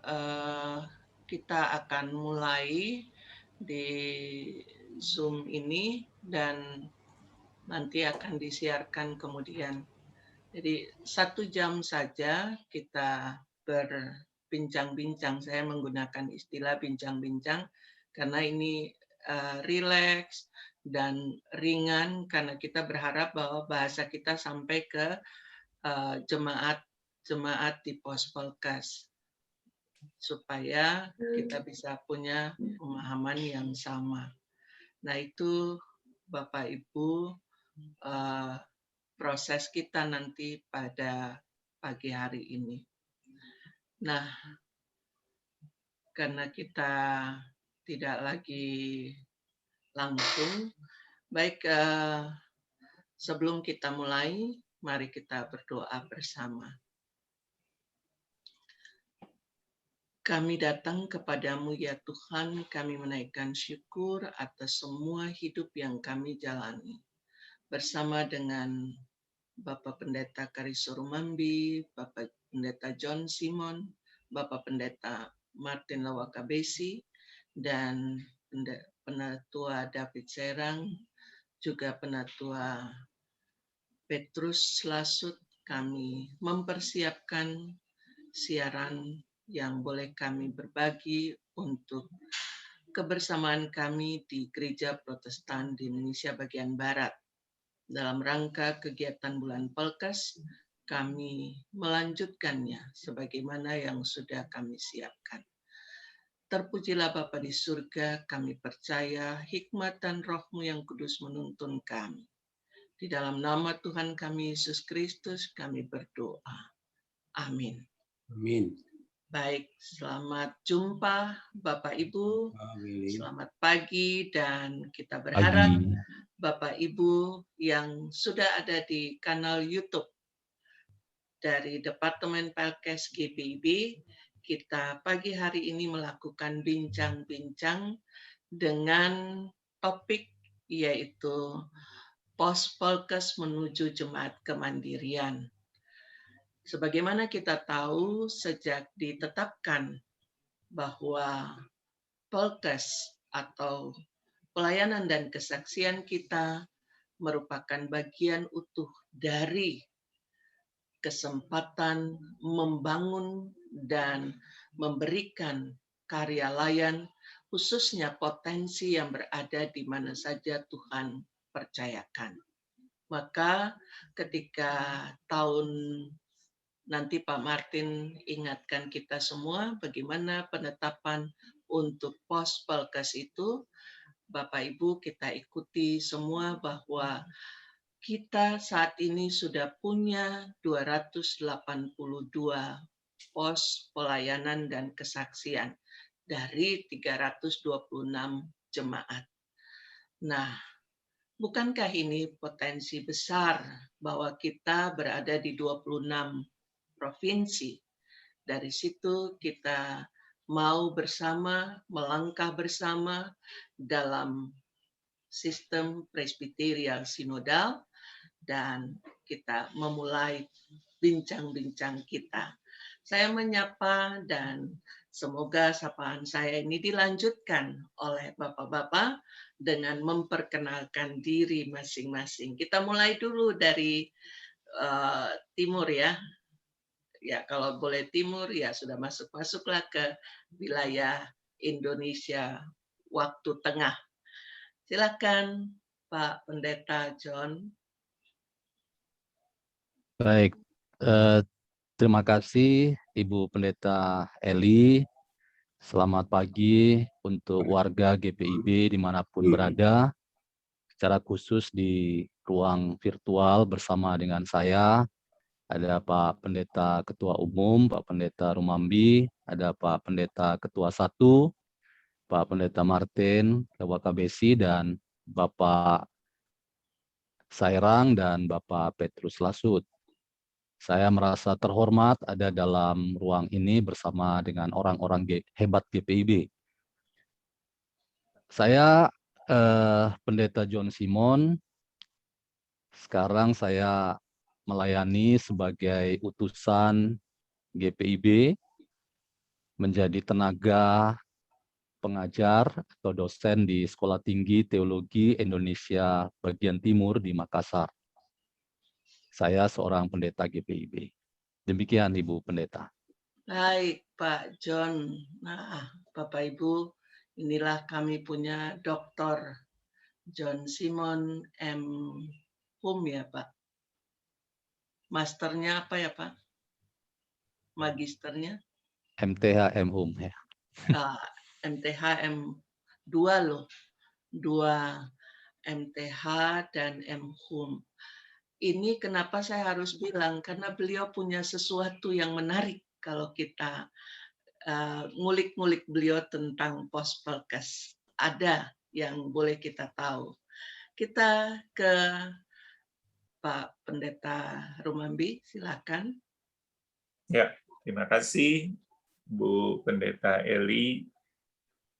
eh, kita akan mulai di Zoom ini dan nanti akan disiarkan kemudian. Jadi 1 jam saja kita berbincang-bincang. Saya menggunakan istilah bincang-bincang karena ini rileks dan ringan karena kita berharap bahwa bahasa kita sampai ke jemaat di pos Polkas supaya kita bisa punya pemahaman yang sama. Nah itu Bapak Ibu eh, proses kita nanti pada pagi hari ini. Nah karena kita tidak lagi langsung, baik sebelum kita mulai, mari kita berdoa bersama. Kami datang kepadamu ya Tuhan, kami menaikkan syukur atas semua hidup yang kami jalani. Bersama dengan Bapak Pendeta Kariso Rumambi, Bapak Pendeta John Simon, Bapak Pendeta Martin Lawakabesi, dan Penatua David Serang, juga Penatua Petrus Lasut, kami mempersiapkan siaran yang boleh kami berbagi untuk kebersamaan kami di Gereja Protestan di Indonesia bagian Barat. Dalam rangka kegiatan Bulan Pelkas, kami melanjutkannya sebagaimana yang sudah kami siapkan. Terpujilah Bapa di surga, kami percaya hikmat dan roh-Mu yang kudus menuntun kami. Di dalam nama Tuhan kami Yesus Kristus kami berdoa. Amin. Amin. Baik, selamat jumpa Bapak Ibu. Selamat pagi dan kita berharap Bapak Ibu yang sudah ada di kanal YouTube dari Departemen Pelkes GPIB, kita pagi hari ini melakukan bincang-bincang dengan topik yaitu Pos Polkes menuju Jemaat Kemandirian. Sebagaimana kita tahu sejak ditetapkan bahwa Polkes atau pelayanan dan kesaksian kita merupakan bagian utuh dari kesempatan membangun dan memberikan karya layan, khususnya potensi yang berada di mana saja Tuhan percayakan. Maka ketika tahun nanti Pak Martin ingatkan kita semua bagaimana penetapan untuk pos Pelkes itu, Bapak Ibu kita ikuti semua bahwa kita saat ini sudah punya 282 pos pelayanan dan kesaksian dari 326 jemaat. Nah, bukankah ini potensi besar bahwa kita berada di 26 provinsi? Dari situ kita mau bersama, melangkah bersama dalam sistem presbiterial sinodal dan kita memulai bincang-bincang kita. Saya menyapa dan semoga sapaan saya ini dilanjutkan oleh Bapak-Bapak dengan memperkenalkan diri masing-masing. Kita mulai dulu dari timur ya. Ya kalau boleh timur ya sudah masuklah ke wilayah Indonesia waktu tengah. Silakan Pak Pendeta John. Baik, terima kasih Ibu Pendeta Eli. Selamat pagi untuk warga GPIB dimanapun berada. Secara khusus di ruang virtual bersama dengan saya, ada Pak Pendeta Ketua Umum, Pak Pendeta Rumambi, ada Pak Pendeta Ketua 1, Pak Pendeta Martin Lawakabesi, dan Bapak Sairang dan Bapak Petrus Lasut. Saya merasa terhormat ada dalam ruang ini bersama dengan orang-orang hebat GPIB. Saya Pendeta John Simon. Sekarang saya melayani sebagai utusan GPIB menjadi tenaga pengajar atau dosen di Sekolah Tinggi Teologi Indonesia bagian Timur di Makassar. Saya seorang pendeta GPIB. Demikian Ibu Pendeta. Baik, Pak John. Nah, Bapak Ibu, inilah kami punya Dr. John Simon M. Hum ya, Pak. Masternya apa ya, Pak? Magisternya? MTH M.Hum ya. MTH M2 loh. 2 MTH dan M.Hum. Ini kenapa saya harus bilang, karena beliau punya sesuatu yang menarik kalau kita ngulik-ngulik beliau tentang Postpelkes. Ada yang boleh kita tahu. Kita ke Pak Pendeta Rumambi, silakan. Ya, terima kasih Bu Pendeta Eli.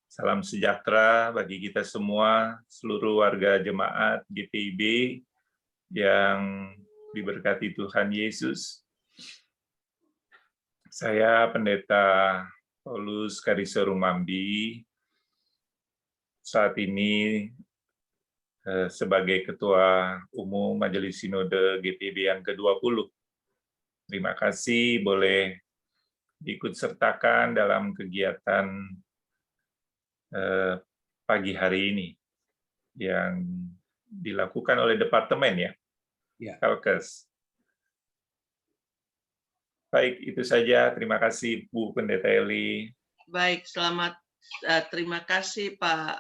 Salam sejahtera bagi kita semua, seluruh warga jemaat GPIB yang diberkati Tuhan Yesus. Saya Pendeta Paulus Karisha Rumambi, saat ini sebagai Ketua Umum Majelis Sinode GPIB yang ke-20. Terima kasih boleh diikut sertakan dalam kegiatan pagi hari ini yang dilakukan oleh Departemen Pelkes. Baik, itu saja. Terima kasih Bu Pendeta Eli. Baik, selamat. Terima kasih Pak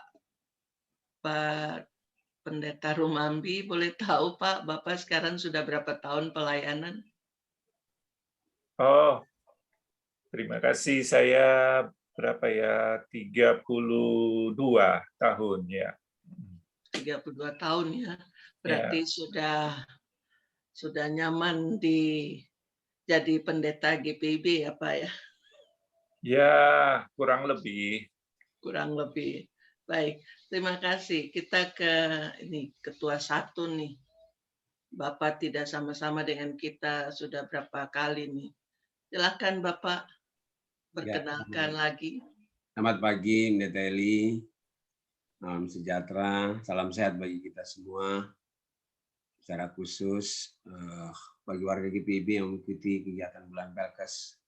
Pendeta Rumambi. Boleh tahu Pak, Bapak sekarang sudah berapa tahun pelayanan? Oh, terima kasih. Saya berapa ya? 32 tahun ya. 32 tahun ya. Berarti sudah nyaman jadi pendeta GPIB ya Pak ya? Ya, kurang lebih. Kurang lebih. Baik, terima kasih. Kita ke ini Ketua 1 nih. Bapak tidak sama-sama dengan kita sudah berapa kali nih. Silakan Bapak perkenalkan lagi. Selamat pagi, Pendeta Eli. Salam sejahtera, salam sehat bagi kita semua. Secara khusus bagi warga GPIB yang mengikuti kegiatan bulan Pelkes.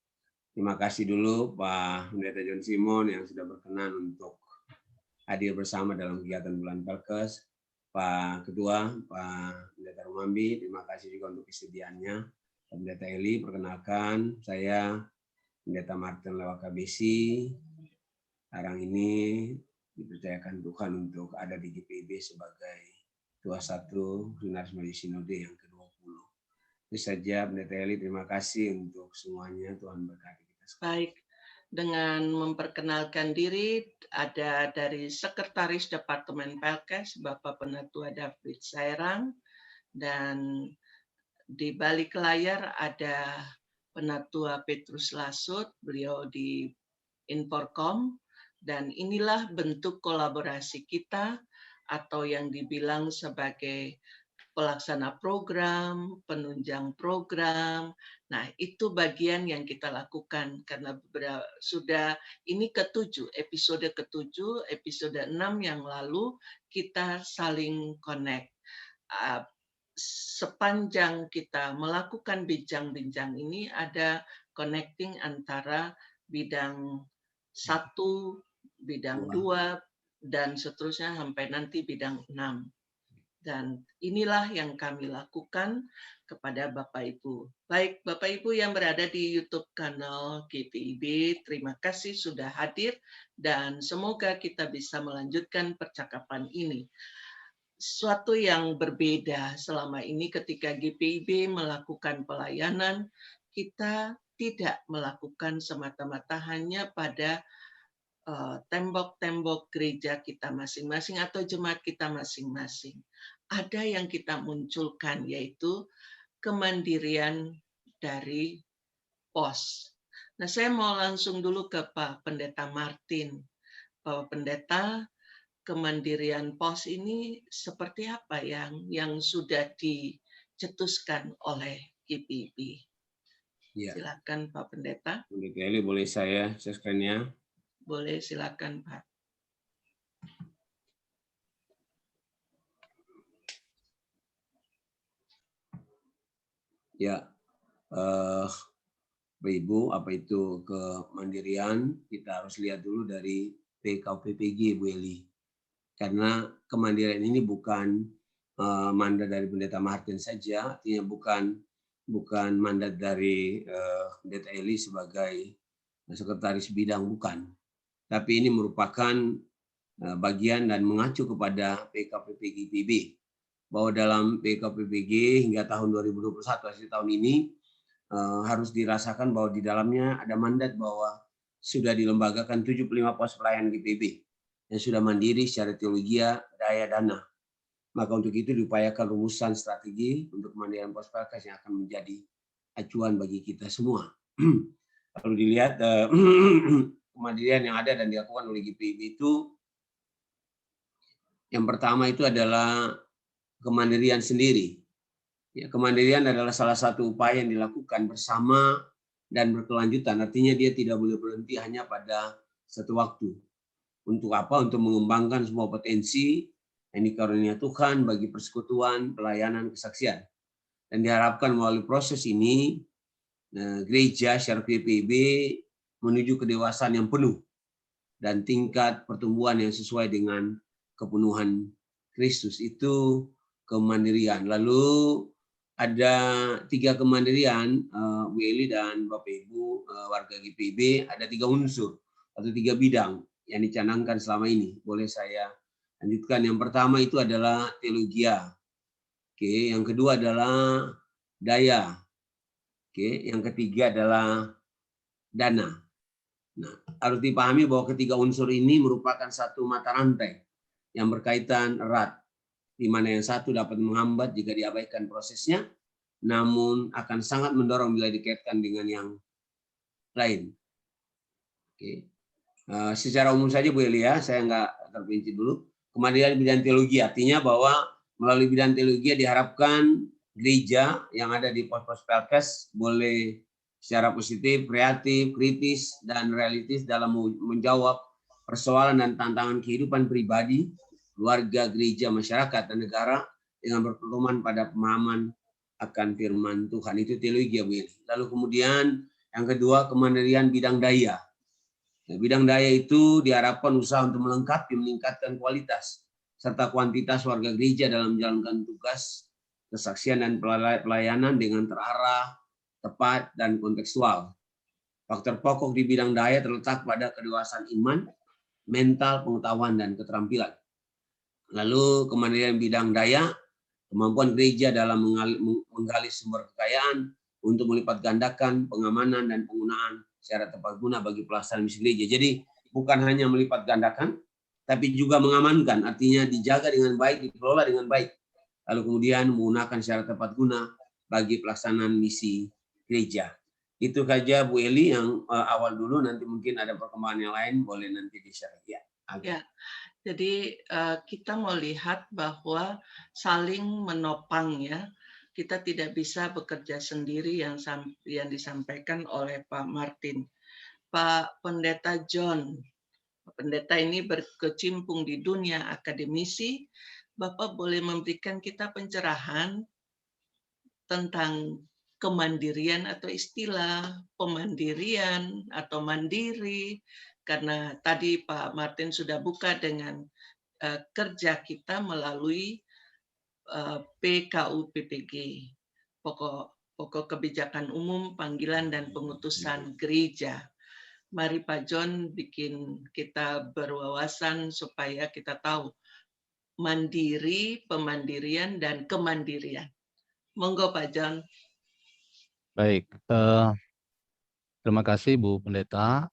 Terima kasih dulu Pak Pendeta John Simon yang sudah berkenan untuk hadir bersama dalam kegiatan bulan Pelkes. Pak Ketua, Pak Pendeta Rumambi, terima kasih juga untuk kesediaannya. Pak Pendeta Eli, perkenalkan saya Pendeta Martin Lewaka Besi. Sekarang ini dipercayakan Tuhan untuk ada di GPIB sebagai Ketua 1 Seminaris Majelis Sinode yang ke-20. Itu saja Pendeta Eli, terima kasih untuk semuanya. Tuhan berkati kita semua. Baik, dengan memperkenalkan diri ada dari Sekretaris Departemen Pelkes Bapak Penatua David Sairang, dan di balik layar ada Penatua Petrus Lasut, beliau di Inforkom, dan inilah bentuk kolaborasi kita atau yang dibilang sebagai pelaksana program, penunjang program. Nah, itu bagian yang kita lakukan karena sudah ini episode ke-7, episode 6 yang lalu kita saling connect. Sepanjang kita melakukan bincang-bincang ini ada connecting antara bidang 1, bidang 2, dan seterusnya sampai nanti bidang 6. Dan inilah yang kami lakukan kepada Bapak Ibu. Baik, Bapak Ibu yang berada di YouTube kanal GPIB, terima kasih sudah hadir dan semoga kita bisa melanjutkan percakapan ini. Suatu yang berbeda selama ini ketika GPIB melakukan pelayanan, kita tidak melakukan semata-mata hanya pada tembok-tembok gereja kita masing-masing atau jemaat kita masing-masing. Ada yang kita munculkan, yaitu kemandirian dari POS. Nah, saya mau langsung dulu ke Pak Pendeta Martin. Pak Pendeta, kemandirian POS ini seperti apa yang sudah dicetuskan oleh GPIB? Ya, Silakan Pak Pendeta. Pendeta Eli, boleh saya share screen-nya? Boleh, silakan Pak. Ya, Bapak Ibu, apa itu kemandirian? Kita harus lihat dulu dari PKPPG, Bu Eli. Karena kemandirian ini bukan mandat dari Pendeta Martin saja, artinya bukan mandat dari Pendeta Eli sebagai sekretaris bidang, bukan. Tapi ini merupakan bagian dan mengacu kepada PKPPG PB, bahwa dalam PKPPG hingga tahun 2021, hasil tahun ini, harus dirasakan bahwa di dalamnya ada mandat bahwa sudah dilembagakan 75 pos pelayanan GPIB yang sudah mandiri secara teologi, daya, dana. Maka untuk itu diupayakan rumusan strategi untuk kemandirian pos pelayanan yang akan menjadi acuan bagi kita semua. Kalau dilihat kemandirian yang ada dan dilakukan oleh GPIB itu, yang pertama itu adalah kemandirian sendiri. Ya, kemandirian adalah salah satu upaya yang dilakukan bersama dan berkelanjutan. Artinya dia tidak boleh berhenti hanya pada satu waktu. Untuk apa? Untuk mengembangkan semua potensi yang dikarunia Tuhan bagi persekutuan, pelayanan, kesaksian. Dan diharapkan melalui proses ini, gereja secara PPIB menuju kedewasaan yang penuh dan tingkat pertumbuhan yang sesuai dengan kepenuhan Kristus. Itu kemandirian. Lalu ada 3 kemandirian, Bu Eli dan Bapak Ibu warga GPIB, ada 3 unsur atau 3 bidang yang dicanangkan selama ini. Boleh saya lanjutkan? Yang pertama itu adalah teologia. Oke, yang kedua adalah daya. Oke, yang ketiga adalah dana. Nah, harus dipahami bahwa ketiga unsur ini merupakan satu mata rantai yang berkaitan erat, di mana yang satu dapat menghambat jika diabaikan prosesnya, namun akan sangat mendorong bila dikaitkan dengan yang lain. Oke. Secara umum saja Bu Elia, saya nggak terperinci dulu. Kemudian bidang teologi, artinya bahwa melalui bidang teologi diharapkan gereja yang ada di pos-pos Pelkes boleh secara positif, kreatif, kritis, dan realistis dalam menjawab persoalan dan tantangan kehidupan pribadi, keluarga, gereja, masyarakat, dan negara dengan berpedoman pada pemahaman akan firman Tuhan. Itu teologi, Bu Eli. Lalu kemudian yang kedua, kemandirian bidang daya. Nah, bidang daya itu diharapkan usaha untuk melengkapi, meningkatkan kualitas serta kuantitas warga gereja dalam menjalankan tugas, kesaksian, dan pelayanan dengan terarah, tepat, dan kontekstual. Faktor pokok di bidang daya terletak pada kedewasaan iman, mental, pengetahuan, dan keterampilan. Lalu kemandirian bidang daya, kemampuan gereja dalam menggali sumber kekayaan untuk melipat gandakan pengamanan dan penggunaan secara tepat guna bagi pelaksanaan misi gereja. Jadi bukan hanya melipat gandakan, tapi juga mengamankan, artinya dijaga dengan baik, dikelola dengan baik. Lalu kemudian menggunakan secara tepat guna bagi pelaksanaan misi gereja. Itu saja Bu Eli yang awal dulu, nanti mungkin ada perkembangan yang lain, boleh nanti di-share. Ya. Jadi kita mau lihat bahwa saling menopang ya. Kita tidak bisa bekerja sendiri yang disampaikan oleh Pak Martin. Pak Pendeta John, pendeta ini berkecimpung di dunia akademisi. Bapak boleh memberikan kita pencerahan tentang kemandirian atau istilah pemandirian atau mandiri, karena tadi Pak Martin sudah buka dengan kerja kita melalui PKUPPG, pokok kebijakan umum, panggilan dan pengutusan gereja. Mari Pak John bikin kita berwawasan supaya kita tahu mandiri, pemandirian, dan kemandirian. Monggo Pak John. Baik, terima kasih Bu Pendeta.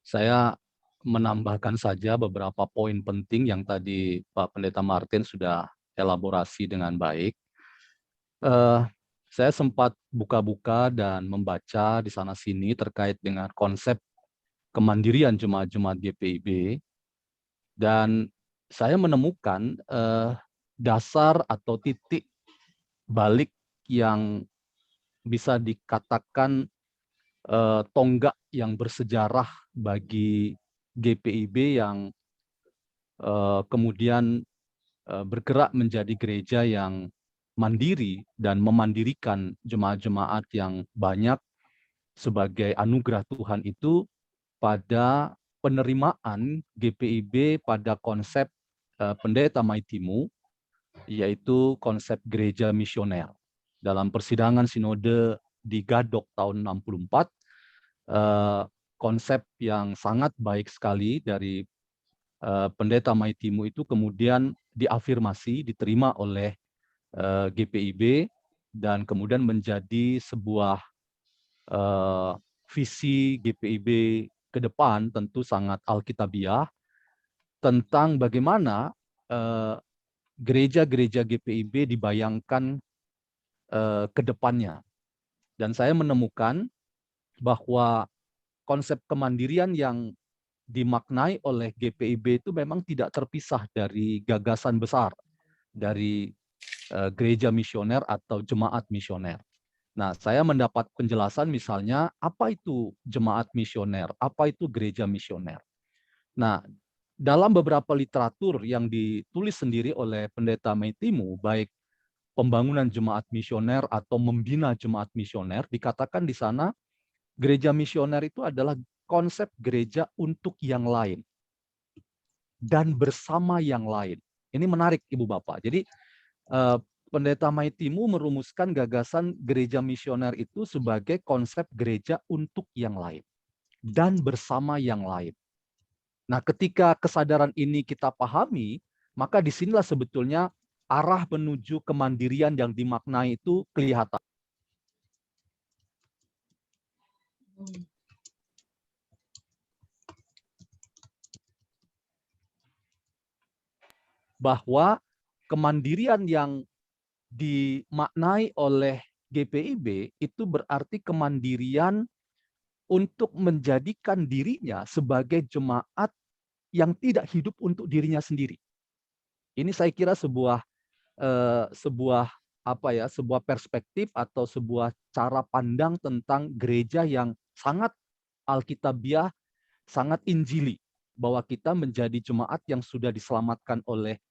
Saya menambahkan saja beberapa poin penting yang tadi Pak Pendeta Martin sudah elaborasi dengan baik. Saya sempat buka-buka dan membaca di sana-sini terkait dengan konsep kemandirian jemaat-jemaat GPIB, dan saya menemukan dasar atau titik balik yang bisa dikatakan tonggak yang bersejarah bagi GPIB yang kemudian bergerak menjadi gereja yang mandiri dan memandirikan jemaat-jemaat yang banyak sebagai anugerah Tuhan itu pada penerimaan GPIB pada konsep Pendeta Maitimu, yaitu konsep gereja misioner. Dalam persidangan sinode di Gadok tahun 64, konsep yang sangat baik sekali dari Pendeta Maitimu itu kemudian diafirmasi, diterima oleh GPIB, dan kemudian menjadi sebuah visi GPIB ke depan, tentu sangat alkitabiah, tentang bagaimana gereja-gereja GPIB dibayangkan ke depannya. Dan saya menemukan bahwa konsep kemandirian yang dimaknai oleh GPIB itu memang tidak terpisah dari gagasan besar dari gereja misioner atau jemaat misioner. Nah, saya mendapat penjelasan misalnya apa itu jemaat misioner, apa itu gereja misioner. Nah, dalam beberapa literatur yang ditulis sendiri oleh Pendeta Maitimu, baik pembangunan jemaat misioner atau membina jemaat misioner, dikatakan di sana gereja misioner itu adalah konsep gereja untuk yang lain dan bersama yang lain. Ini menarik, Ibu Bapak. Jadi Pendeta Maitimu merumuskan gagasan gereja misioner itu sebagai konsep gereja untuk yang lain dan bersama yang lain. Nah, ketika kesadaran ini kita pahami, maka disinilah sebetulnya arah menuju kemandirian yang dimaknai itu kelihatan. Bahwa kemandirian yang dimaknai oleh GPIB itu berarti kemandirian untuk menjadikan dirinya sebagai jemaat yang tidak hidup untuk dirinya sendiri. Ini saya kira sebuah sebuah perspektif atau sebuah cara pandang tentang gereja yang sangat alkitabiah, sangat injili, bahwa kita menjadi jemaat yang sudah diselamatkan oleh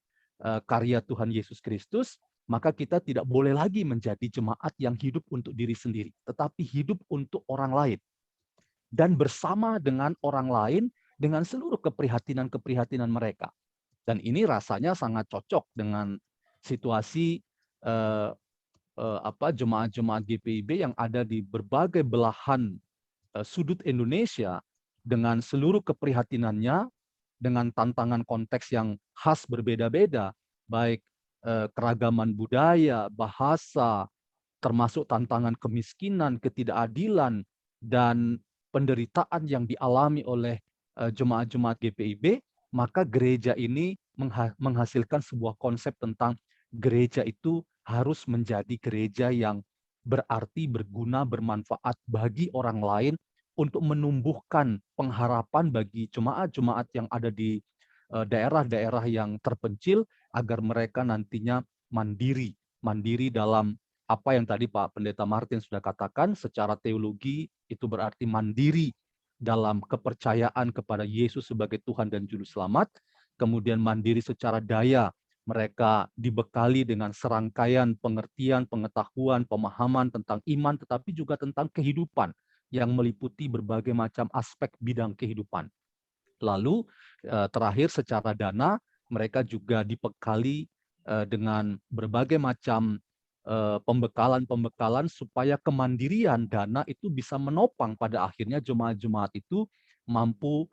karya Tuhan Yesus Kristus, maka kita tidak boleh lagi menjadi jemaat yang hidup untuk diri sendiri, tetapi hidup untuk orang lain. Dan bersama dengan orang lain dengan seluruh keprihatinan-keprihatinan mereka. Dan ini rasanya sangat cocok dengan situasi jemaat-jemaat GPIB yang ada di berbagai belahan sudut Indonesia dengan seluruh keprihatinannya, dengan tantangan konteks yang khas berbeda-beda, baik keragaman budaya, bahasa, termasuk tantangan kemiskinan, ketidakadilan, dan penderitaan yang dialami oleh jemaat-jemaat GPIB, maka gereja ini menghasilkan sebuah konsep tentang gereja itu harus menjadi gereja yang berarti, berguna, bermanfaat bagi orang lain untuk menumbuhkan pengharapan bagi jemaat-jemaat yang ada di daerah-daerah yang terpencil agar mereka nantinya mandiri dalam apa yang tadi Pak Pendeta Martin sudah katakan, secara teologi itu berarti mandiri dalam kepercayaan kepada Yesus sebagai Tuhan dan Juru Selamat, kemudian mandiri secara daya, mereka dibekali dengan serangkaian pengertian, pengetahuan, pemahaman tentang iman, tetapi juga tentang kehidupan yang meliputi berbagai macam aspek bidang kehidupan. Lalu terakhir secara dana, mereka juga dibekali dengan berbagai macam pembekalan supaya kemandirian dana itu bisa menopang pada akhirnya jemaat-jemaat itu mampu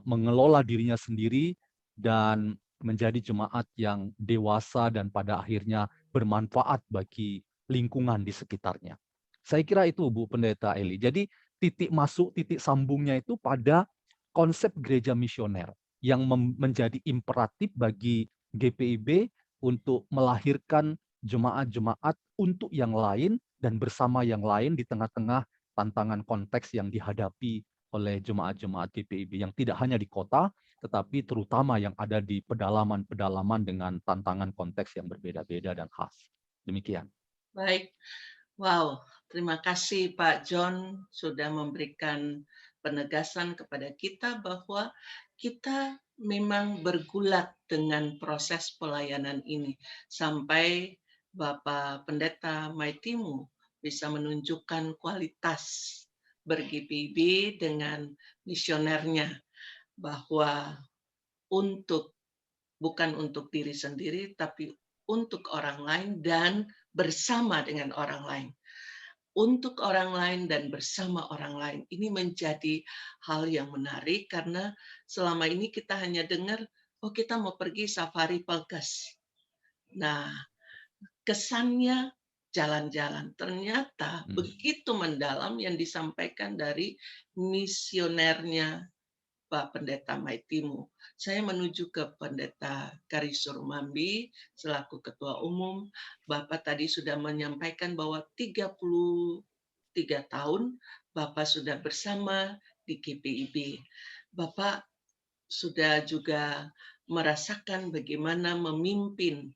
mengelola dirinya sendiri dan menjadi jemaat yang dewasa dan pada akhirnya bermanfaat bagi lingkungan di sekitarnya. Saya kira itu Bu Pendeta Eli. Jadi titik masuk, titik sambungnya itu pada konsep gereja misioner yang menjadi imperatif bagi GPIB untuk melahirkan jemaat-jemaat untuk yang lain dan bersama yang lain di tengah-tengah tantangan konteks yang dihadapi oleh jemaat-jemaat GPIB yang tidak hanya di kota, tetapi terutama yang ada di pedalaman-pedalaman dengan tantangan konteks yang berbeda-beda dan khas. Demikian. Baik. Wow, Terima kasih Pak John sudah memberikan penegasan kepada kita bahwa kita memang bergulat dengan proses pelayanan ini sampai Bapak Pendeta Maitimu bisa menunjukkan kualitas ber-GPIB dengan misionernya, bahwa bukan untuk diri sendiri tapi untuk orang lain dan bersama dengan orang lain. Untuk orang lain dan bersama orang lain. Ini menjadi hal yang menarik karena selama ini kita hanya dengar, oh kita mau pergi safari Pelkes. Nah, kesannya jalan-jalan. Ternyata begitu mendalam yang disampaikan dari misionernya Pak Pendeta Maitimu. Saya menuju ke Pendeta Karisur Mambi selaku Ketua Umum. Bapak tadi sudah menyampaikan bahwa 33 tahun Bapak sudah bersama di GPIB. Bapak sudah juga merasakan bagaimana memimpin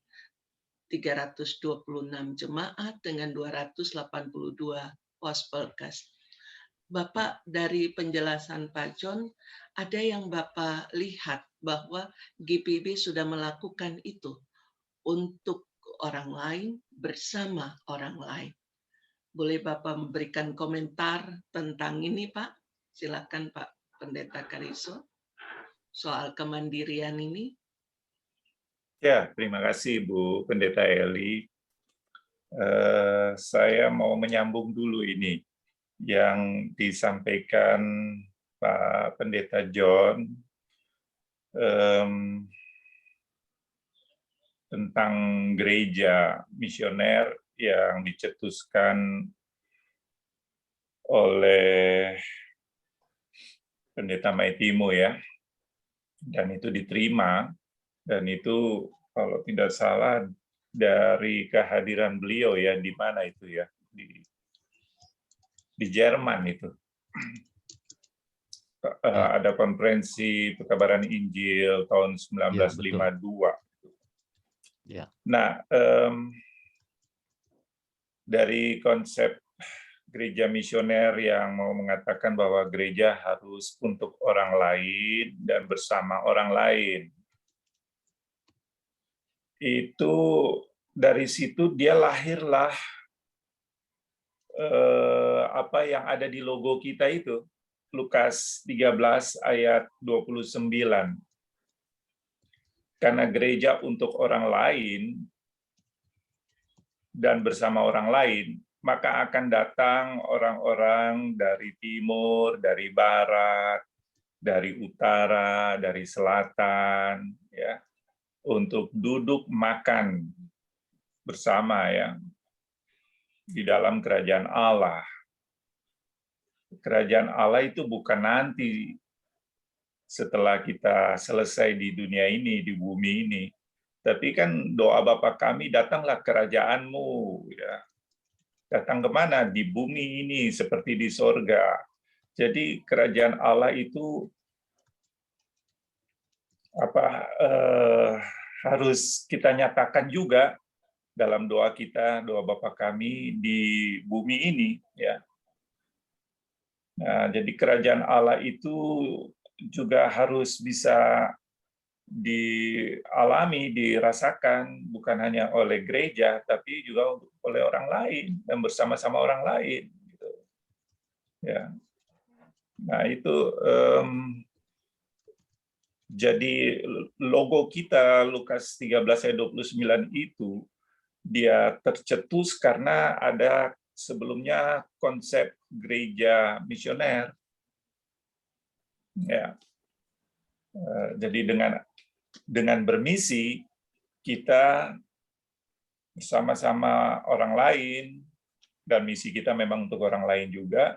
326 jemaat dengan 282 pos Pelkes. Bapak, dari penjelasan Pak John, ada yang Bapak lihat bahwa GPIB sudah melakukan itu untuk orang lain bersama orang lain. Boleh Bapak memberikan komentar tentang ini, Pak? Silakan Pak Pendeta Kariso, soal kemandirian ini. Ya, terima kasih Bu Pendeta Eli. Saya mau menyambung dulu ini yang disampaikan Pak Pendeta John tentang gereja misioner yang dicetuskan oleh Pendeta Maitimu ya, dan itu diterima, dan itu kalau tidak salah dari kehadiran beliau ya, di mana itu ya, di Jerman itu. Ada konferensi pekabaran Injil tahun 1952. Ya. Nah, dari konsep gereja misioner yang mau mengatakan bahwa gereja harus untuk orang lain dan bersama orang lain, itu dari situ dia lahirlah apa yang ada di logo kita itu, Lukas 13 ayat 29. Karena gereja untuk orang lain dan bersama orang lain, maka akan datang orang-orang dari timur, dari barat, dari utara, dari selatan, ya, untuk duduk makan bersama ya di dalam kerajaan Allah. Kerajaan Allah itu bukan nanti setelah kita selesai di dunia ini, di bumi ini. Tapi kan doa Bapa kami, datanglah kerajaan-Mu. Ya. Datang kemana? Di bumi ini, seperti di sorga. Jadi kerajaan Allah itu harus kita nyatakan juga dalam doa kita, doa Bapa kami di bumi ini. Ya. Nah, jadi kerajaan Allah itu juga harus bisa dialami, dirasakan bukan hanya oleh gereja, tapi juga oleh orang lain dan bersama-sama orang lain. Gitu. Ya, nah itu jadi logo kita Lukas 13 ayat 29 itu dia tercetus karena ada sebelumnya konsep gereja misioner. Ya. Jadi dengan bermisi kita bersama-sama orang lain, dan misi kita memang untuk orang lain juga,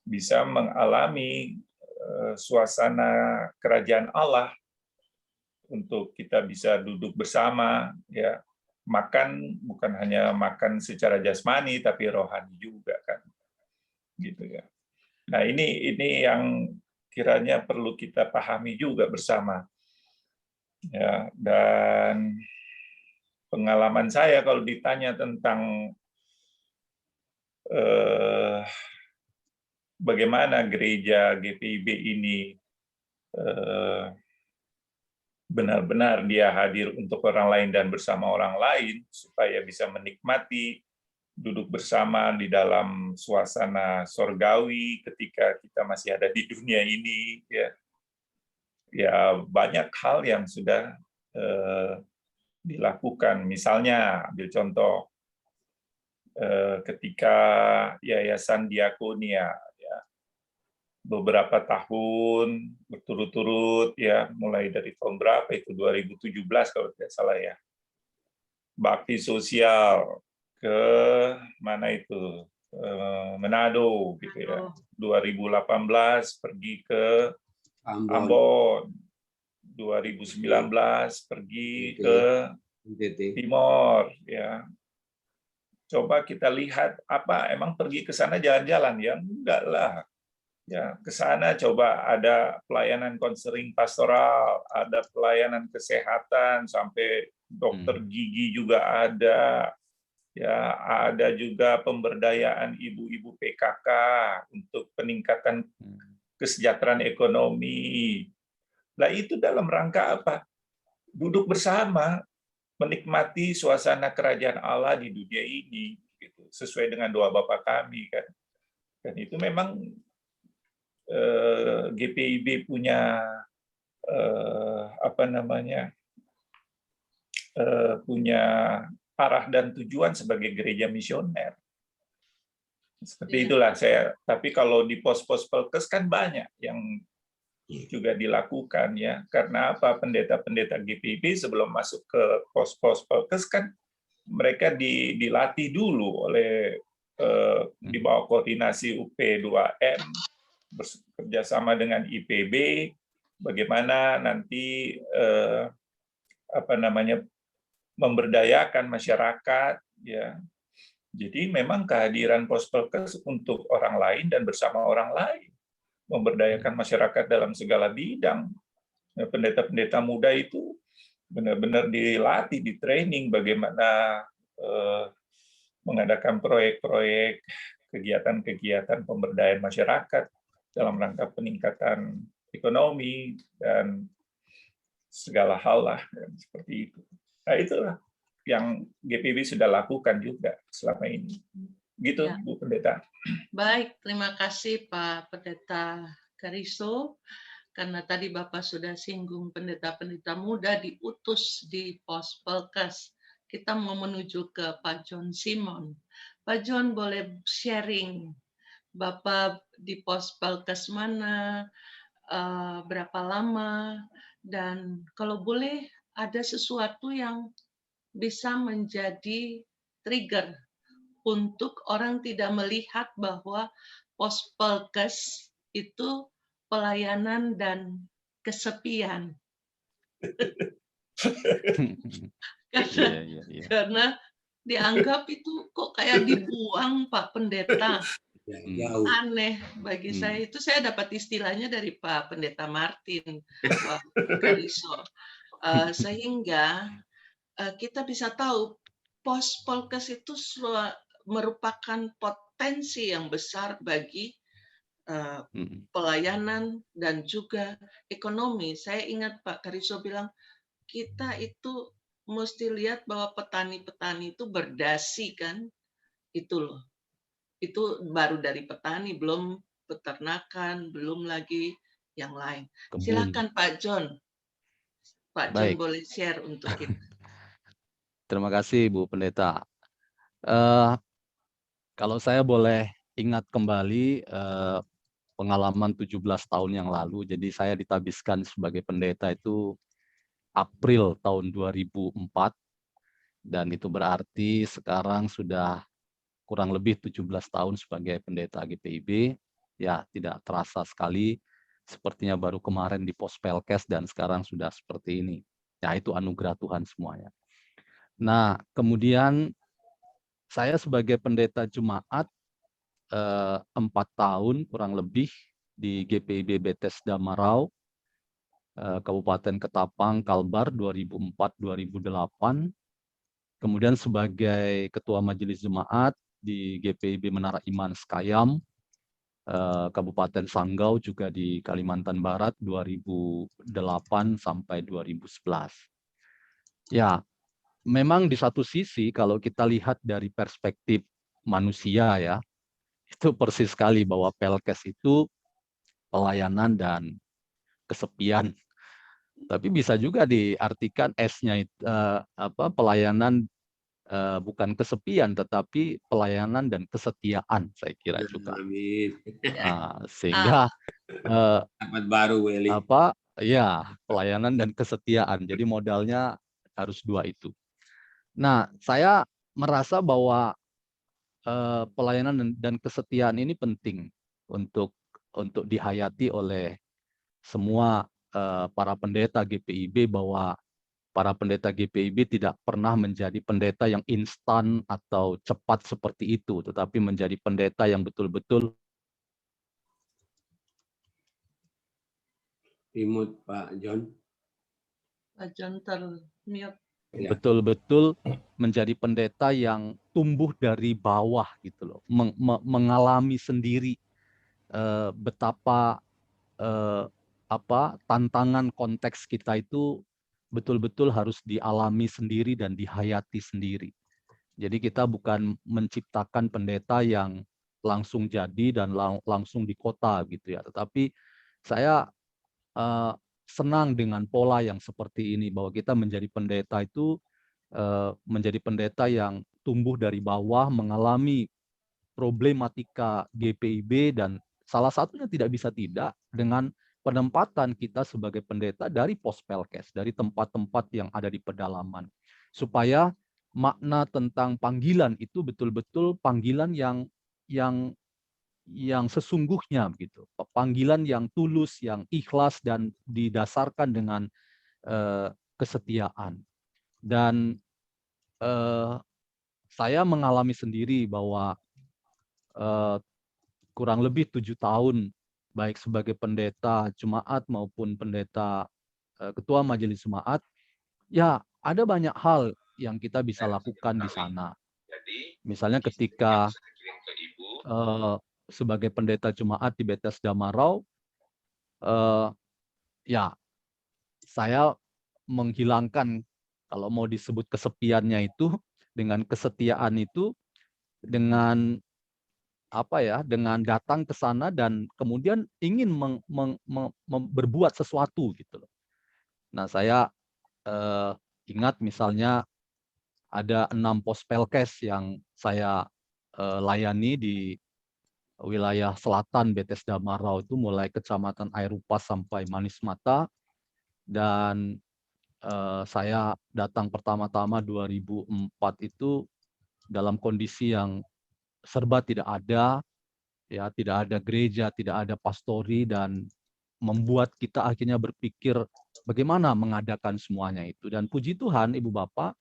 bisa mengalami suasana kerajaan Allah untuk kita bisa duduk bersama, ya, makan bukan hanya makan secara jasmani tapi rohani juga kan, gitu ya. Nah ini yang kiranya perlu kita pahami juga bersama. Ya, dan pengalaman saya kalau ditanya tentang bagaimana gereja GPIB ini benar-benar dia hadir untuk orang lain dan bersama orang lain, supaya bisa menikmati duduk bersama di dalam suasana sorgawi ketika kita masih ada di dunia ini, ya banyak hal yang sudah dilakukan. Misalnya, ambil contoh, ketika Yayasan Diakonia, beberapa tahun berturut-turut, mulai dari tahun berapa itu, 2017 kalau tidak salah ya, bakti sosial ke mana itu, Manado gitu ya. 2018 pergi ke Ambon, 2019 pergi ke Timor, ya. Coba kita lihat, apa emang pergi ke sana jalan-jalan? Ya enggak lah. Ya, ke sana coba ada pelayanan konseling pastoral, ada pelayanan kesehatan, sampai dokter gigi juga ada. Ya, ada juga pemberdayaan ibu-ibu PKK untuk peningkatan kesejahteraan ekonomi. Nah, itu dalam rangka apa? Duduk bersama, menikmati suasana kerajaan Allah di dunia ini, gitu, sesuai dengan doa Bapa kami kan. Dan itu memang GPIB punya punya arah dan tujuan sebagai gereja misioner. Seperti itulah saya. Tapi kalau di pos-pos Pelkes kan banyak yang juga dilakukan ya. Karena apa? Pendeta-pendeta GPIB sebelum masuk ke pos-pos Pelkes kan mereka dilatih dulu oleh di bawah koordinasi UP2M, bekerja sama dengan IPB, bagaimana nanti memberdayakan masyarakat, ya. Jadi memang kehadiran Pospelkes untuk orang lain dan bersama orang lain, memberdayakan masyarakat dalam segala bidang. Pendeta-pendeta muda itu benar-benar dilatih, di training bagaimana mengadakan proyek-proyek, kegiatan-kegiatan pemberdayaan masyarakat dalam rangka peningkatan ekonomi dan segala hal lah, seperti itu. Nah, itulah yang GPIB sudah lakukan juga selama ini. Gitu, ya. Bu Pendeta. Baik, terima kasih Pak Pendeta Kariso. Karena tadi Bapak sudah singgung pendeta-pendeta muda diutus di pos Pelkes. Kita mau menuju ke Pak John Simon. Pak John boleh sharing Bapak di pos Pelkes mana, berapa lama, dan kalau boleh ada sesuatu yang bisa menjadi trigger untuk orang tidak melihat bahwa pos Pelkes itu pelayanan dan kesepian. Karena dianggap itu kok kayak dibuang Pak Pendeta. Aneh bagi saya. Itu saya dapat istilahnya dari Pak Pendeta Martin, Pak Kariso. Sehingga kita bisa tahu pos Pelkes itu merupakan potensi yang besar bagi pelayanan dan juga ekonomi. Saya ingat Pak Kariso bilang, kita itu mesti lihat bahwa petani-petani itu berdasi kan, itu loh. Itu baru dari petani, belum peternakan, belum lagi yang lain. Silakan Pak John. Pak John boleh share untuk kita. Terima kasih Bu Pendeta. Kalau saya boleh ingat kembali pengalaman 17 tahun yang lalu, jadi saya ditabiskan sebagai pendeta itu April tahun 2004, dan itu berarti sekarang sudah kurang lebih 17 tahun sebagai pendeta GPIB. Ya, tidak terasa sekali, sepertinya baru kemarin di pos Pelkes dan sekarang sudah seperti ini. Ya, itu anugerah Tuhan semuanya. Nah, kemudian saya sebagai pendeta jemaat 4 tahun kurang lebih di GPIB Bethesda Marau, Kabupaten Ketapang, Kalbar 2004-2008. Kemudian sebagai Ketua Majelis Jemaat di GPIB Menara Iman Sekayam, Kabupaten Sanggau juga di Kalimantan Barat 2008 sampai 2011. Ya, memang di satu sisi kalau kita lihat dari perspektif manusia ya, itu persis sekali bahwa Pelkes itu pelayanan dan kesepian. Tapi bisa juga diartikan S-nya itu pelayanan bukan kesepian, tetapi pelayanan dan kesetiaan, saya kira juga. Amin. Sehingga Dapat baru, Weli. ya, pelayanan dan kesetiaan. Jadi modalnya harus dua itu. Nah, saya merasa bahwa pelayanan dan kesetiaan ini penting untuk dihayati oleh semua para pendeta GPIB, bahwa para pendeta GPIB tidak pernah menjadi pendeta yang instan atau cepat seperti itu, tetapi menjadi pendeta yang betul-betul Remote Pak John. Pak John termute. betul-betul menjadi pendeta yang tumbuh dari bawah gitu loh, mengalami sendiri betapa tantangan konteks kita itu betul-betul harus dialami sendiri dan dihayati sendiri. Jadi kita bukan menciptakan pendeta yang langsung jadi dan langsung di kota gitu ya, tetapi saya senang dengan pola yang seperti ini, bahwa kita menjadi pendeta itu menjadi pendeta yang tumbuh dari bawah, mengalami problematika GPIB, dan salah satunya tidak bisa tidak dengan penempatan kita sebagai pendeta dari pos Pelkes, dari tempat-tempat yang ada di pedalaman, supaya makna tentang panggilan itu betul-betul panggilan yang sesungguhnya begitu, panggilan yang tulus, yang ikhlas dan didasarkan dengan kesetiaan. Dan saya mengalami sendiri bahwa kurang lebih 7 tahun baik sebagai pendeta jemaat maupun pendeta ketua majelis jemaat, ya ada banyak hal yang kita bisa lakukan di sana. Misalnya ketika sebagai pendeta jemaat di Bethesda Marau, ya saya menghilangkan, kalau mau disebut kesepiannya itu, dengan kesetiaan itu, dengan dengan datang ke sana dan kemudian ingin berbuat sesuatu gitu loh. Nah, saya ingat misalnya ada 6 pos Pelkes yang saya layani di wilayah selatan Bethesda Marau itu, mulai Kecamatan Airupas sampai Manis Mata, dan saya datang pertama-tama 2004 itu dalam kondisi yang serba tidak ada, ya, tidak ada gereja, tidak ada pastori, dan membuat kita akhirnya berpikir bagaimana mengadakan semuanya itu. Dan puji Tuhan, Ibu Bapak,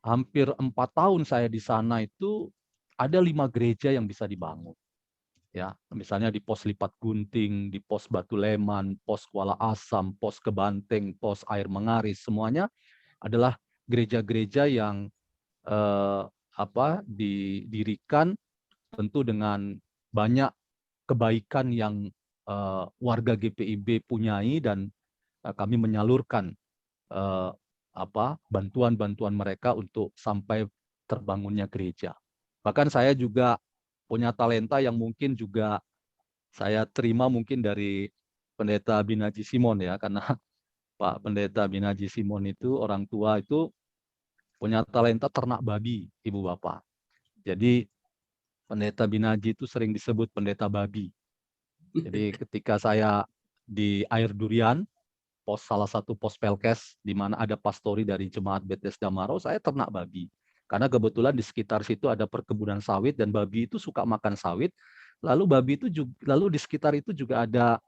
hampir 4 tahun saya di sana itu ada 5 gereja yang bisa dibangun. Ya, misalnya di pos Lipat Gunting, di pos Batu Leman, pos Kuala Asam, pos Kebanteng, pos Air Mengaris, semuanya adalah gereja-gereja yang didirikan tentu dengan banyak kebaikan yang warga GPIB punyai, dan kami menyalurkan bantuan-bantuan mereka untuk sampai terbangunnya gereja. Bahkan saya juga punya talenta yang mungkin juga saya terima mungkin dari Pendeta Binaji Simon ya, karena Pak Pendeta Binaji Simon itu orang tua itu punya talenta ternak babi, Ibu Bapak. Jadi Pendeta Binaji itu sering disebut pendeta babi. Jadi ketika saya di Air Durian, salah satu pos Pelkes di mana ada pastori dari jemaat Bethesda Marau, saya ternak babi. Karena kebetulan di sekitar situ ada perkebunan sawit dan babi itu suka makan sawit. Lalu di sekitar itu juga ada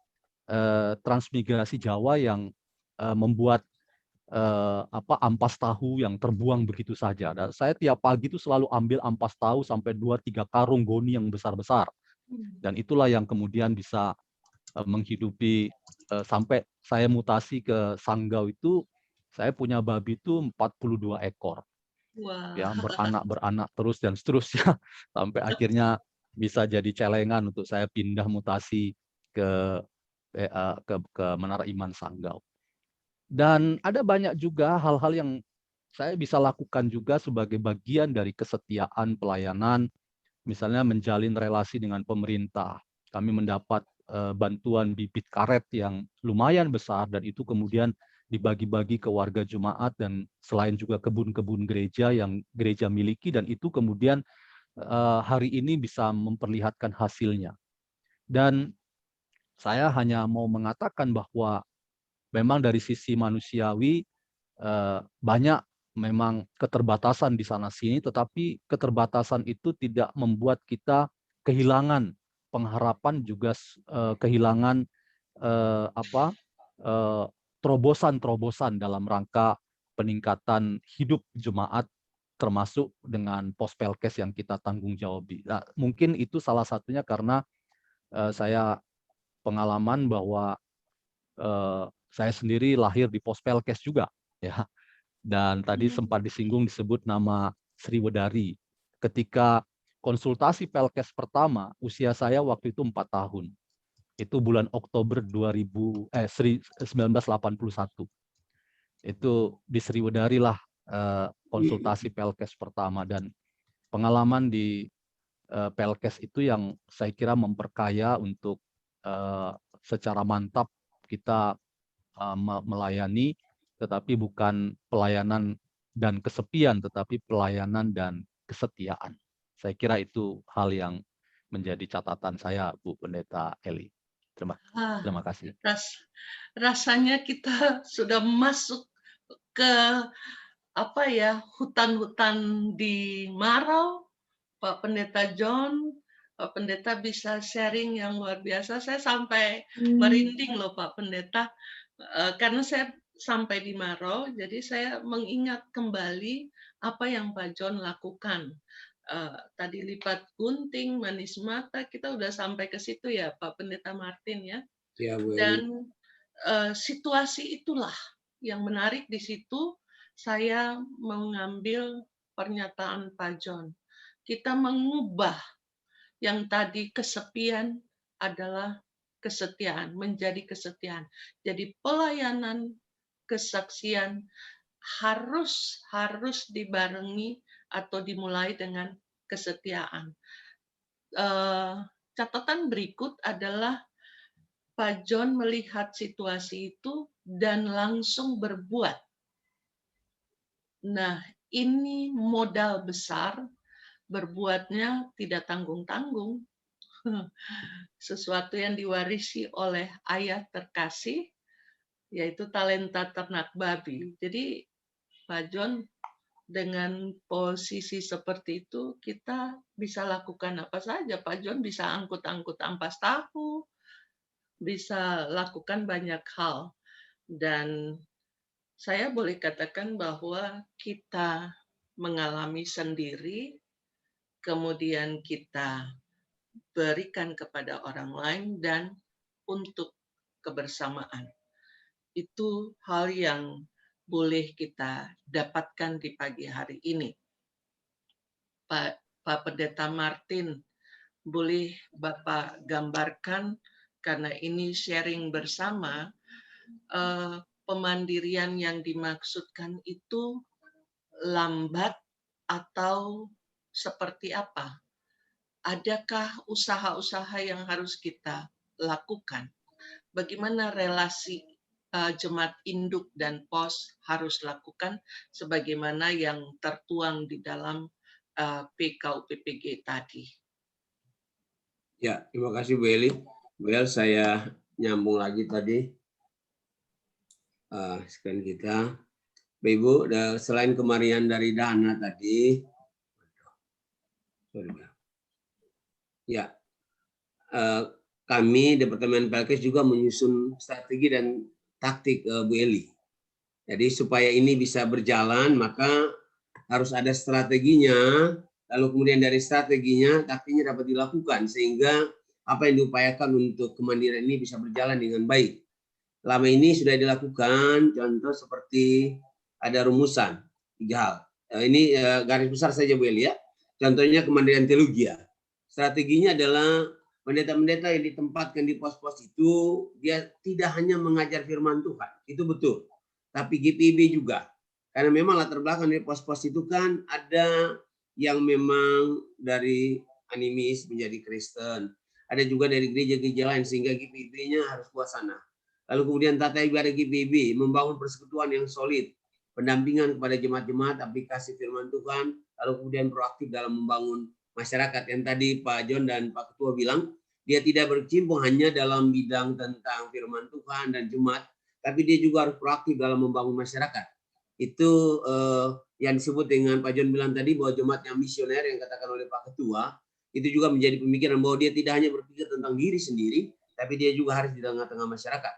transmigrasi Jawa yang membuat ampas tahu yang terbuang begitu saja. Dan saya tiap pagi itu selalu ambil ampas tahu sampai 2-3 karung goni yang besar-besar. Dan itulah yang kemudian bisa menghidupi sampai saya mutasi ke Sanggau itu, saya punya babi itu 42 ekor. ya, Wah. beranak terus dan seterusnya sampai akhirnya bisa jadi celengan untuk saya pindah mutasi ke ke Menara Iman Sanggau. Dan ada banyak juga hal-hal yang saya bisa lakukan juga sebagai bagian dari kesetiaan pelayanan, misalnya menjalin relasi dengan pemerintah. Kami mendapat bantuan bibit karet yang lumayan besar dan itu kemudian dibagi-bagi ke warga jemaat dan selain juga kebun-kebun gereja yang gereja miliki dan itu kemudian hari ini bisa memperlihatkan hasilnya. Dan saya hanya mau mengatakan bahwa memang dari sisi manusiawi banyak memang keterbatasan di sana sini, tetapi keterbatasan itu tidak membuat kita kehilangan pengharapan juga kehilangan terobosan-terobosan dalam rangka peningkatan hidup jemaat termasuk dengan Pospelkes yang kita tanggung jawabi. Nah, mungkin itu salah satunya karena saya pengalaman bahwa saya sendiri lahir di Pospelkes juga, ya. Dan tadi sempat disebut nama Sriwedari. Ketika konsultasi Pelkes pertama, usia saya waktu itu 4 tahun. Itu bulan Oktober 1981. Itu di Sriwedari lah konsultasi Pelkes pertama dan pengalaman di Pelkes itu yang saya kira memperkaya untuk secara mantap kita melayani, tetapi bukan pelayanan dan kesepian, tetapi pelayanan dan kesetiaan. Saya kira itu hal yang menjadi catatan saya, Bu Pendeta Eli. Terima kasih. Rasanya kita sudah masuk ke hutan-hutan di Marau, Pak Pendeta John. Pak Pendeta bisa sharing yang luar biasa. Saya sampai merinding loh Pak Pendeta, karena saya sampai di Marau, jadi saya mengingat kembali apa yang Pak John lakukan. Tadi lipat gunting, manis mata, kita udah sampai ke situ ya Pak Pendeta Martin ya. Ya, Bu Eli. Dan situasi itulah yang menarik di situ. Saya mengambil pernyataan Pak John. Kita mengubah yang tadi kesepian adalah kesetiaan, menjadi kesetiaan. Jadi pelayanan, kesaksian harus dibarengi atau dimulai dengan kesetiaan. Catatan berikut adalah Pak John melihat situasi itu dan langsung berbuat. Nah, ini modal besar, berbuatnya tidak tanggung-tanggung. Sesuatu yang diwarisi oleh ayah terkasih, yaitu talenta ternak babi. Jadi Pak John dengan posisi seperti itu, kita bisa lakukan apa saja. Pak John bisa angkut-angkut ampas tahu, bisa lakukan banyak hal. Dan saya boleh katakan bahwa kita mengalami sendiri, kemudian kita berikan kepada orang lain, dan untuk kebersamaan. Itu hal yang boleh kita dapatkan di pagi hari ini. Pak Pendeta Martin, boleh Bapak gambarkan, karena ini sharing bersama, pemandirian yang dimaksudkan itu lambat atau seperti apa? Adakah usaha-usaha yang harus kita lakukan? Bagaimana relasi jemaat induk dan pos harus lakukan sebagaimana yang tertuang di dalam PKUPPG tadi? Ya, terima kasih Bu Eli. Bu El, saya nyambung lagi tadi. Sekian kita. Ibu, selain kemarian dari Dana tadi, ya, kami Departemen Pelkes juga menyusun strategi dan taktik Bu Eli. Jadi supaya ini bisa berjalan, maka harus ada strateginya, lalu kemudian dari strateginya, taktiknya dapat dilakukan, sehingga apa yang diupayakan untuk kemandirian ini bisa berjalan dengan baik. Lama ini sudah dilakukan, contoh seperti ada rumusan 3 hal. ini garis besar saja Bu Eli ya. Contohnya Kemandirian Teologi ya. Strateginya adalah pendeta-pendeta yang ditempatkan di pos-pos itu, dia tidak hanya mengajar firman Tuhan, itu betul. Tapi GPIB juga. Karena memang latar belakang dari pos-pos itu kan ada yang memang dari animis menjadi Kristen. Ada juga dari gereja-gereja lain, sehingga GPIB-nya harus kuat sana. Lalu kemudian tata ibadah GPIB, membangun persekutuan yang solid, pendampingan kepada jemaat-jemaat, aplikasi firman Tuhan, lalu kemudian proaktif dalam membangun masyarakat. Yang tadi Pak John dan Pak Ketua bilang, dia tidak berkecimpung hanya dalam bidang tentang firman Tuhan dan jemaat, tapi dia juga harus proaktif dalam membangun masyarakat. Itu yang disebut dengan Pak John bilang tadi, bahwa jemaat yang misioner yang katakan oleh Pak Ketua, itu juga menjadi pemikiran bahwa dia tidak hanya berpikir tentang diri sendiri, tapi dia juga harus di tengah-tengah masyarakat.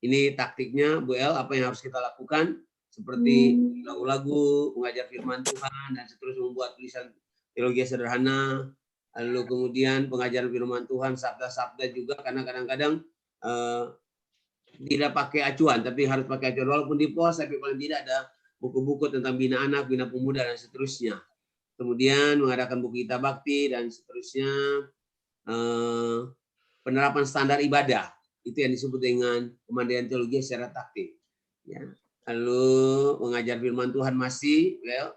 Ini taktiknya, Bu El, apa yang harus kita lakukan, seperti lagu-lagu, mengajar firman Tuhan, dan seterusnya, membuat tulisan teologi sederhana, lalu kemudian pengajaran firman Tuhan, sabda-sabda juga, karena kadang-kadang tidak pakai acuan, tapi harus pakai acuan, walaupun di pos, tapi paling tidak ada buku-buku tentang bina anak, bina pemuda, dan seterusnya. Kemudian mengadakan buku Gita Bakti, dan seterusnya, penerapan standar ibadah, itu yang disebut dengan Kemandirian Teologi secara taktik. Ya. Lalu mengajar firman Tuhan masih, well,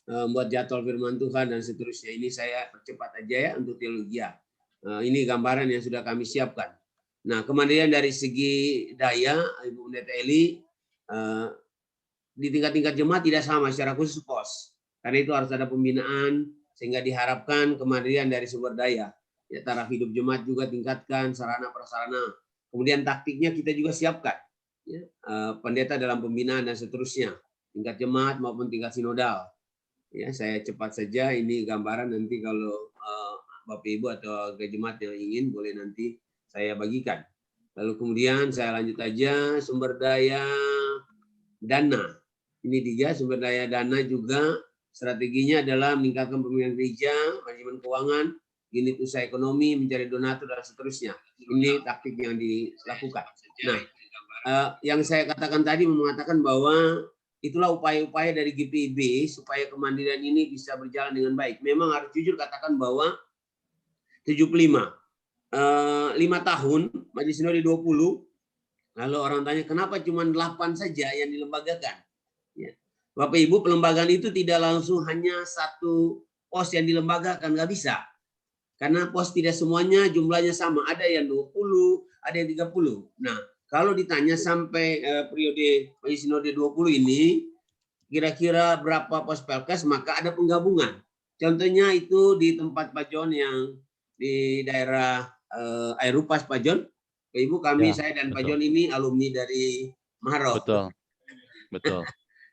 membuat jadwal firman Tuhan dan seterusnya. Ini saya percepat aja ya untuk teologi. Ini gambaran yang sudah kami siapkan. Nah, kemandirian dari segi daya, Ibu Pendeta Eli, di tingkat-tingkat jemaat tidak sama secara khusus pos. Karena itu harus ada pembinaan sehingga diharapkan kemandirian dari sumber daya. Ya, taraf hidup jemaat juga tingkatkan, sarana prasarana. Kemudian taktiknya kita juga siapkan. Ya, pendeta dalam pembinaan dan seterusnya. Tingkat jemaat maupun tingkat sinodal. Ya, saya cepat saja, ini gambaran, nanti kalau Bapak Ibu atau jemaat yang ingin boleh nanti saya bagikan. Lalu kemudian saya lanjut aja, sumber daya dana. Ini 3, sumber daya dana juga strateginya adalah meningkatkan pembinaan gereja, manajemen keuangan, unit usaha ekonomi, mencari donatur dan seterusnya. Ini taktik yang dilakukan. Nah, yang saya katakan tadi mengatakan bahwa itulah upaya-upaya dari GPIB supaya kemandirian ini bisa berjalan dengan baik. Memang harus jujur katakan bahwa 75, 5 tahun, Majelis Sinode 20, lalu orang tanya kenapa cuma 8 saja yang dilembagakan. Ya. Bapak Ibu, pelembagaan itu tidak langsung hanya satu pos yang dilembagakan, nggak bisa. Karena pos tidak semuanya jumlahnya sama, ada yang 20, ada yang 30. Nah, kalau ditanya sampai periode Majelis Sinode 20 ini, kira-kira berapa pos Pelkes, maka ada penggabungan. Contohnya itu di tempat Pak John yang di daerah Airupas, Pak John. Ibu, kami, ya, saya dan betul. Pak John ini alumni dari Maharau. Betul.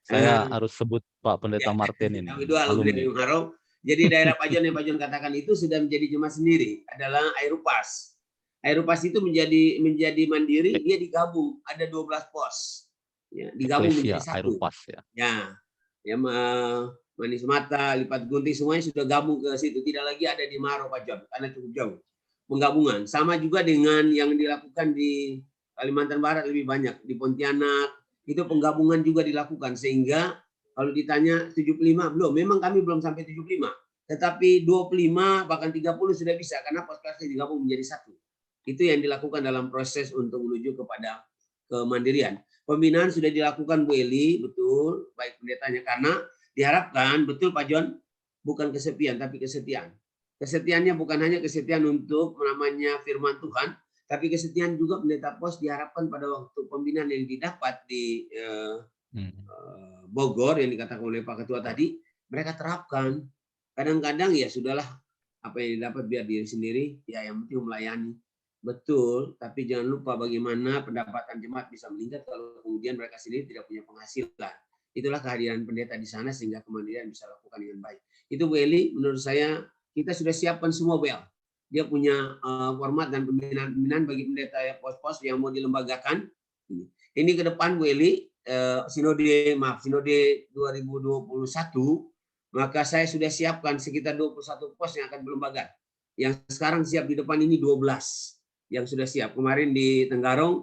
Saya harus sebut Pak Pendeta Martin ini. Kami dua alumni dari Maharau. Jadi daerah Pak John yang Pak John katakan itu sudah menjadi jemaat sendiri, adalah Airupas. Airupas itu menjadi mandiri, dia digabung, ada 12 pos. Ya, digabung menjadi satu. Airupas, ya. Ya, Manis Mata, Lipat Gunting, semuanya sudah gabung ke situ. Tidak lagi ada di Maharau, Pak John, karena cukup jauh. Penggabungan. Sama juga dengan yang dilakukan di Kalimantan Barat lebih banyak. Di Pontianak, itu penggabungan juga dilakukan. Sehingga kalau ditanya 75, belum. Memang kami belum sampai 75. Tetapi 25, bahkan 30 sudah bisa. Karena pos-posnya digabung menjadi satu. Itu yang dilakukan dalam proses untuk menuju kepada kemandirian. Pembinaan sudah dilakukan Bu Eli, betul. Baik pendetanya. Karena diharapkan, betul Pak John, bukan kesepian, tapi kesetiaan. Kesetiaannya bukan hanya kesetiaan untuk namanya firman Tuhan, tapi kesetiaan juga pendeta pos diharapkan pada waktu pembinaan yang didapat di Bogor yang dikatakan oleh Pak Ketua tadi, mereka terapkan. Kadang-kadang ya sudahlah, apa yang didapat biar diri sendiri, ya yang penting melayani. Betul, tapi jangan lupa bagaimana pendapatan jemaat bisa meningkat kalau kemudian mereka sendiri tidak punya penghasilan. Itulah kehadiran pendeta di sana sehingga kemandirian bisa lakukan dengan baik. Itu Bu Eli, menurut saya kita sudah siapkan semua Bel. Dia punya format dan pembinaan bagi pendeta pos-pos yang mau dilembagakan. Ini ke depan Bu Eli, Sinode 2021, maka saya sudah siapkan sekitar 21 pos yang akan berlembaga. Yang sekarang siap di depan ini 12 yang sudah siap. Kemarin di Tenggarong,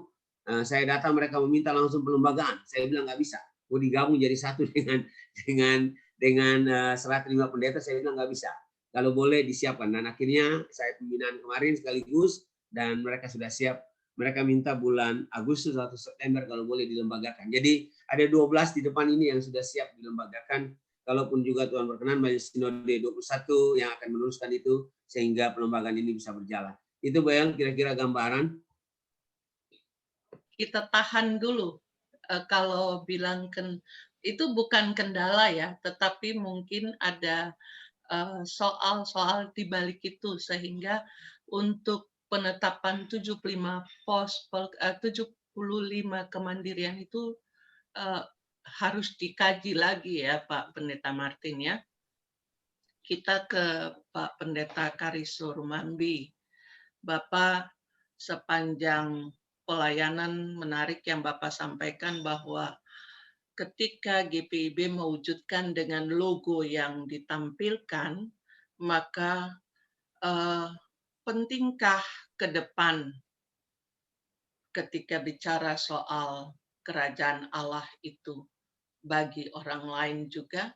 saya datang mereka meminta langsung pelembagaan. Saya bilang nggak bisa. mau digabung jadi satu dengan 105 pendeta, saya bilang nggak bisa. Kalau boleh disiapkan. Dan akhirnya saya pembinaan kemarin sekaligus dan mereka sudah siap. Mereka minta bulan Agustus atau September kalau boleh dilembagakan. Jadi ada 12 di depan ini yang sudah siap dilembagakan. Kalaupun juga Tuhan berkenan, Majelis Sinode 21 yang akan meneruskan itu sehingga pelembagaan ini bisa berjalan. Itu Bayang kira-kira gambaran. Kita tahan dulu. Kalau bilang itu bukan kendala ya, tetapi mungkin ada soal-soal di balik itu sehingga untuk penetapan 75 kemandirian itu harus dikaji lagi ya Pak Pendeta Martin ya. Kita ke Pak Pendeta Kariso Rumambi. Bapak sepanjang pelayanan menarik yang Bapak sampaikan bahwa ketika GPIB mewujudkan dengan logo yang ditampilkan, maka pentingkah ke depan ketika bicara soal kerajaan Allah itu bagi orang lain juga,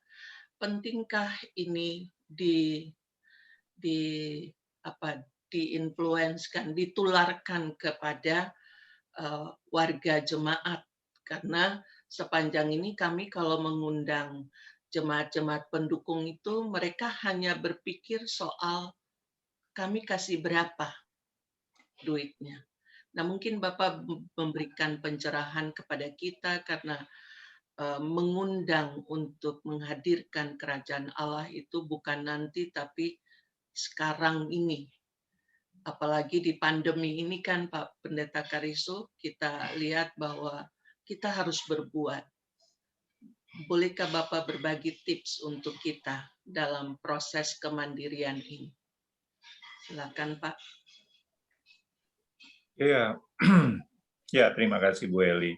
pentingkah ini diinfluenskan, ditularkan kepada warga jemaat, karena sepanjang ini kami kalau mengundang jemaat-jemaat pendukung itu mereka hanya berpikir soal kami kasih berapa duitnya. Nah, mungkin Bapak memberikan pencerahan kepada kita karena mengundang untuk menghadirkan kerajaan Allah itu bukan nanti tapi sekarang ini. Apalagi di pandemi ini kan Pak Pendeta Kariso, kita lihat bahwa kita harus berbuat. Bolehkah Bapak berbagi tips untuk kita dalam proses kemandirian ini? Silakan Pak. Ya, ya terima kasih Bu Eli.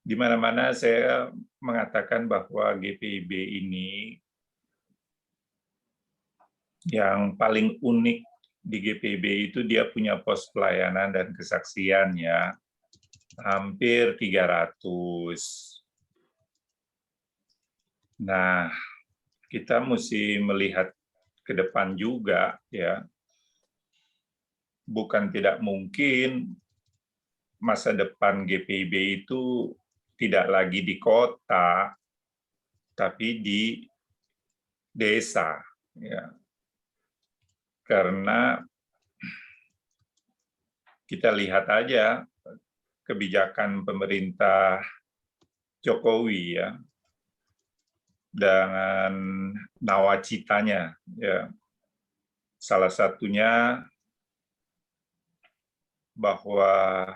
Di mana-mana saya mengatakan bahwa GPIB ini yang paling unik di GPIB itu dia punya pos pelayanan dan kesaksian ya, hampir 300. Nah, kita mesti melihat ke depan juga ya. Bukan tidak mungkin masa depan GPIB itu tidak lagi di kota, tapi di desa. Ya. Karena kita lihat aja kebijakan pemerintah Jokowi ya, dengan nawacitanya. Ya. Salah satunya bahwa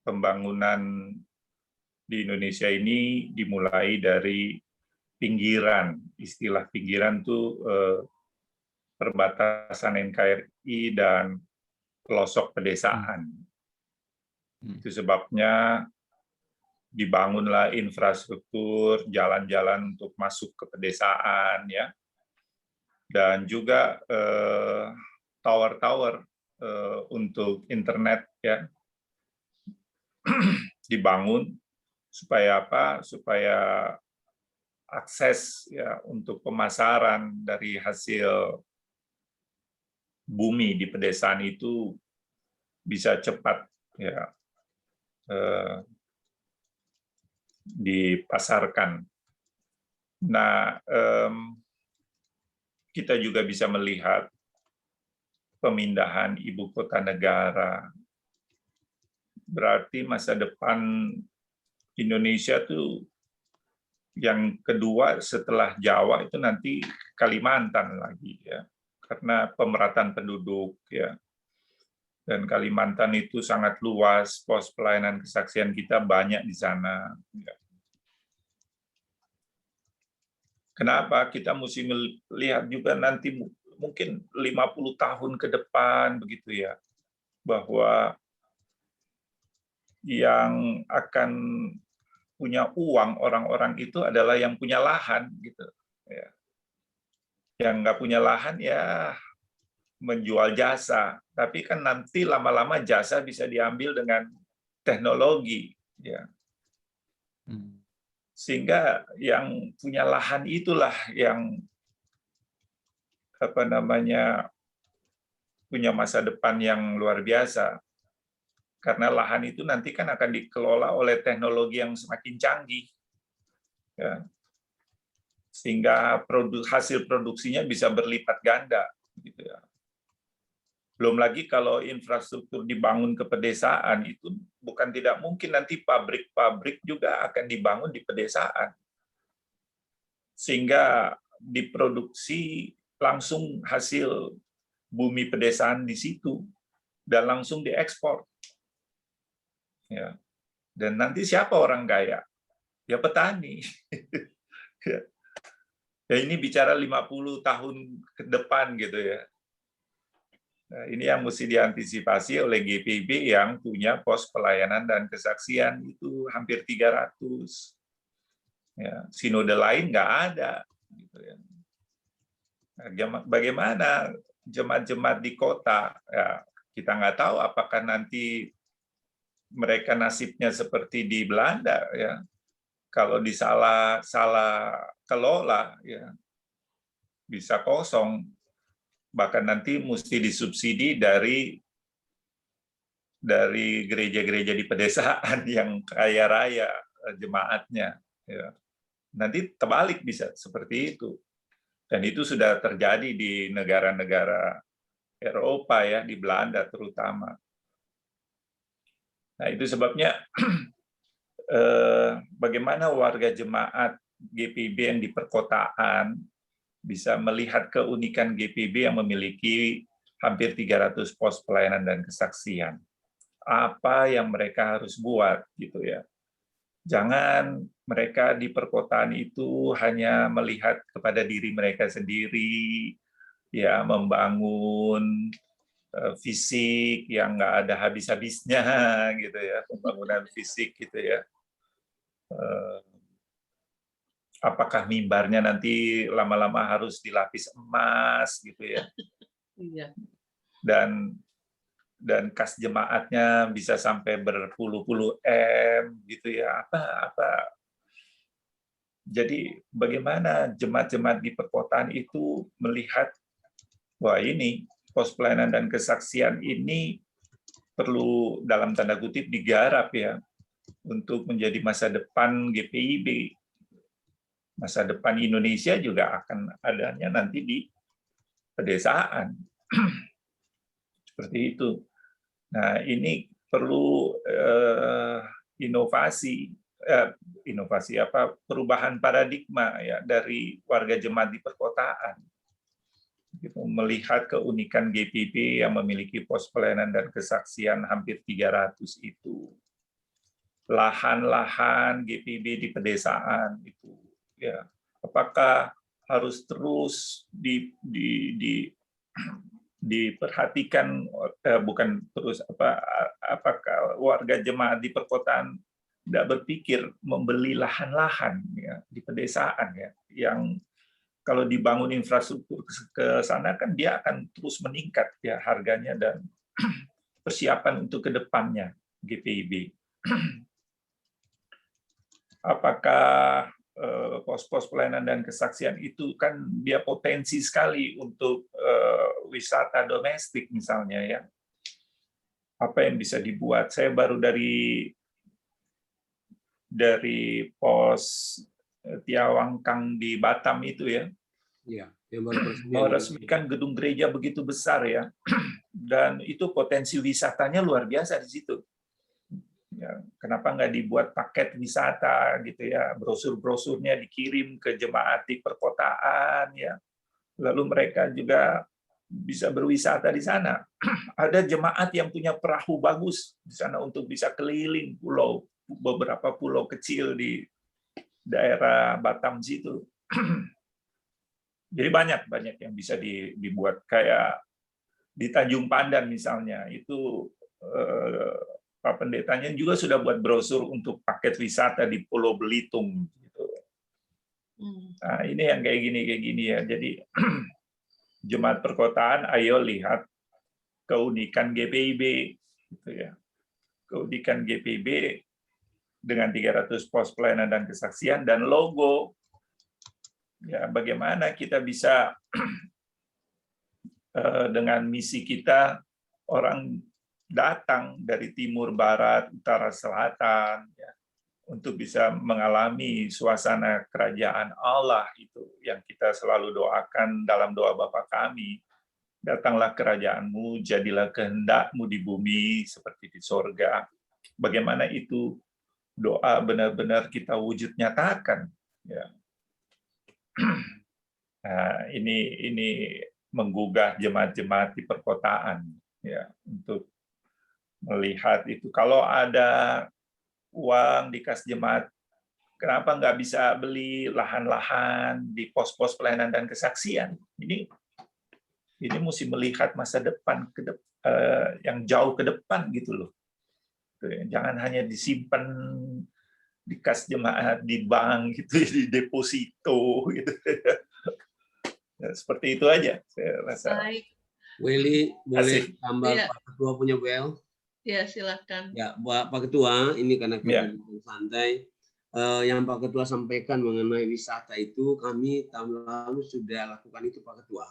pembangunan di Indonesia ini dimulai dari pinggiran. Istilah pinggiran itu perbatasan NKRI dan pelosok pedesaan. Itu sebabnya dibangunlah infrastruktur, jalan-jalan untuk masuk ke pedesaan, ya, dan juga tower-tower untuk internet, ya, dibangun supaya apa? Supaya akses ya untuk pemasaran dari hasil bumi di pedesaan itu bisa cepat ya dipasarkan. Nah, kita juga bisa melihat pemindahan ibu kota negara. Berarti masa depan Indonesia tuh yang kedua setelah Jawa itu nanti Kalimantan lagi ya, karena pemerataan penduduk ya. Dan Kalimantan itu sangat luas, pos pelayanan kesaksian kita banyak di sana. Ya. Kenapa? Kita mesti melihat juga nanti mungkin 50 tahun ke depan begitu ya, bahwa yang akan punya uang orang-orang itu adalah yang punya lahan gitu. Ya. Yang nggak punya lahan ya menjual jasa, tapi kan nanti lama-lama jasa bisa diambil dengan teknologi, ya. Sehingga yang punya lahan itulah yang punya masa depan yang luar biasa. Karena lahan itu nanti kan akan dikelola oleh teknologi yang semakin canggih, ya. Sehingga hasil produksinya bisa berlipat ganda, gitu ya. Belum lagi kalau infrastruktur dibangun ke pedesaan, itu bukan tidak mungkin nanti pabrik-pabrik juga akan dibangun di pedesaan. Sehingga diproduksi langsung hasil bumi pedesaan di situ, dan langsung diekspor. Ya. Dan nanti siapa orang kaya? Ya petani. Ya ini bicara 50 tahun ke depan gitu ya. Nah, ini yang mesti diantisipasi oleh GPIB yang punya pos pelayanan dan kesaksian itu hampir 300. Ya, sinode lain nggak ada. Gitu ya. Nah, bagaimana jemaat-jemaat di kota? Ya, kita nggak tahu apakah nanti mereka nasibnya seperti di Belanda, ya. Kalau salah kelola, ya bisa kosong. Bahkan nanti mesti disubsidi dari gereja-gereja di pedesaan yang kaya raya jemaatnya. Ya. Nanti terbalik bisa seperti itu. Dan itu sudah terjadi di negara-negara Eropa, ya, di Belanda terutama. Nah, itu sebabnya bagaimana warga jemaat GPIB yang di perkotaan bisa melihat keunikan GPIB yang memiliki hampir 300 pos pelayanan dan kesaksian. Apa yang mereka harus buat, gitu ya. Jangan mereka di perkotaan itu hanya melihat kepada diri mereka sendiri, ya, membangun fisik yang nggak ada habis-habisnya, gitu ya, pembangunan fisik, gitu ya. Apakah mimbarnya nanti lama-lama harus dilapis emas, gitu ya. Iya. Dan kas jemaatnya bisa sampai berpuluh-puluh M, gitu ya. Jadi bagaimana jemaat-jemaat di perkotaan itu melihat, wah ini pos pelayanan dan kesaksian ini perlu dalam tanda kutip digarap, ya, untuk menjadi masa depan GPIB. Masa depan Indonesia juga akan adanya nanti di pedesaan. Seperti itu. Nah, ini perlu perubahan paradigma, ya, dari warga jemaat di perkotaan. Gitu, melihat keunikan GPIB yang memiliki pos pelayanan dan kesaksian hampir 300 itu. Lahan-lahan GPIB di pedesaan itu, ya, apakah harus terus diperhatikan, bukan terus, apakah warga jemaat di perkotaan tidak berpikir membeli lahan-lahan, ya, di pedesaan, ya, yang kalau dibangun infrastruktur ke sana kan dia akan terus meningkat, ya, harganya dan persiapan untuk ke depannya GPIB. Apakah pos-pos pelayanan dan kesaksian itu kan dia potensi sekali untuk wisata domestik misalnya, ya. Apa yang bisa dibuat? Saya baru dari pos Tiawangkang di Batam itu, ya. Iya, yang baru meresmikan gedung gereja begitu besar, ya. Dan itu potensi wisatanya luar biasa di situ. Ya, kenapa nggak dibuat paket wisata, gitu ya, brosur-brosurnya dikirim ke jemaat di perkotaan, ya, lalu mereka juga bisa berwisata di sana. Ada jemaat yang punya perahu bagus di sana untuk bisa keliling pulau, beberapa pulau kecil di daerah Batam situ. Jadi banyak yang bisa dibuat, kayak di Tanjung Pandan misalnya, itu Pak Pendetanya juga sudah buat brosur untuk paket wisata di Pulau Belitung. Gitu. Nah, ini yang kayak gini ya. Jadi jemaat perkotaan, ayo lihat keunikan GPIB, gitu ya. Keunikan GPIB dengan 300 pos pelayanan dan kesaksian dan logo. Ya, bagaimana kita bisa dengan misi kita, orang datang dari timur, barat, utara, selatan, ya, untuk bisa mengalami suasana kerajaan Allah itu yang kita selalu doakan dalam doa Bapa kami. Datanglah kerajaanmu, jadilah kehendakmu di bumi seperti di sorga. Bagaimana itu doa benar-benar kita wujud nyatakan. Ya. Nah, ini menggugah jemaat-jemaat di perkotaan, ya, untuk melihat itu. Kalau ada uang di kas jemaat, kenapa nggak bisa beli lahan-lahan di pos-pos pelayanan dan kesaksian? Ini mesti melihat masa depan yang jauh ke depan gitu loh. Jangan hanya disimpan di kas jemaat, di bank gitu, di deposito gitu. Seperti itu aja saya rasa. Baik. Willy, boleh tambah ya. Pak Ketua punya WL? Ya, silakan. Ya, Pak Ketua, ini karena kita santai. Yang Pak Ketua sampaikan mengenai wisata itu, kami tahun lalu sudah lakukan itu Pak Ketua.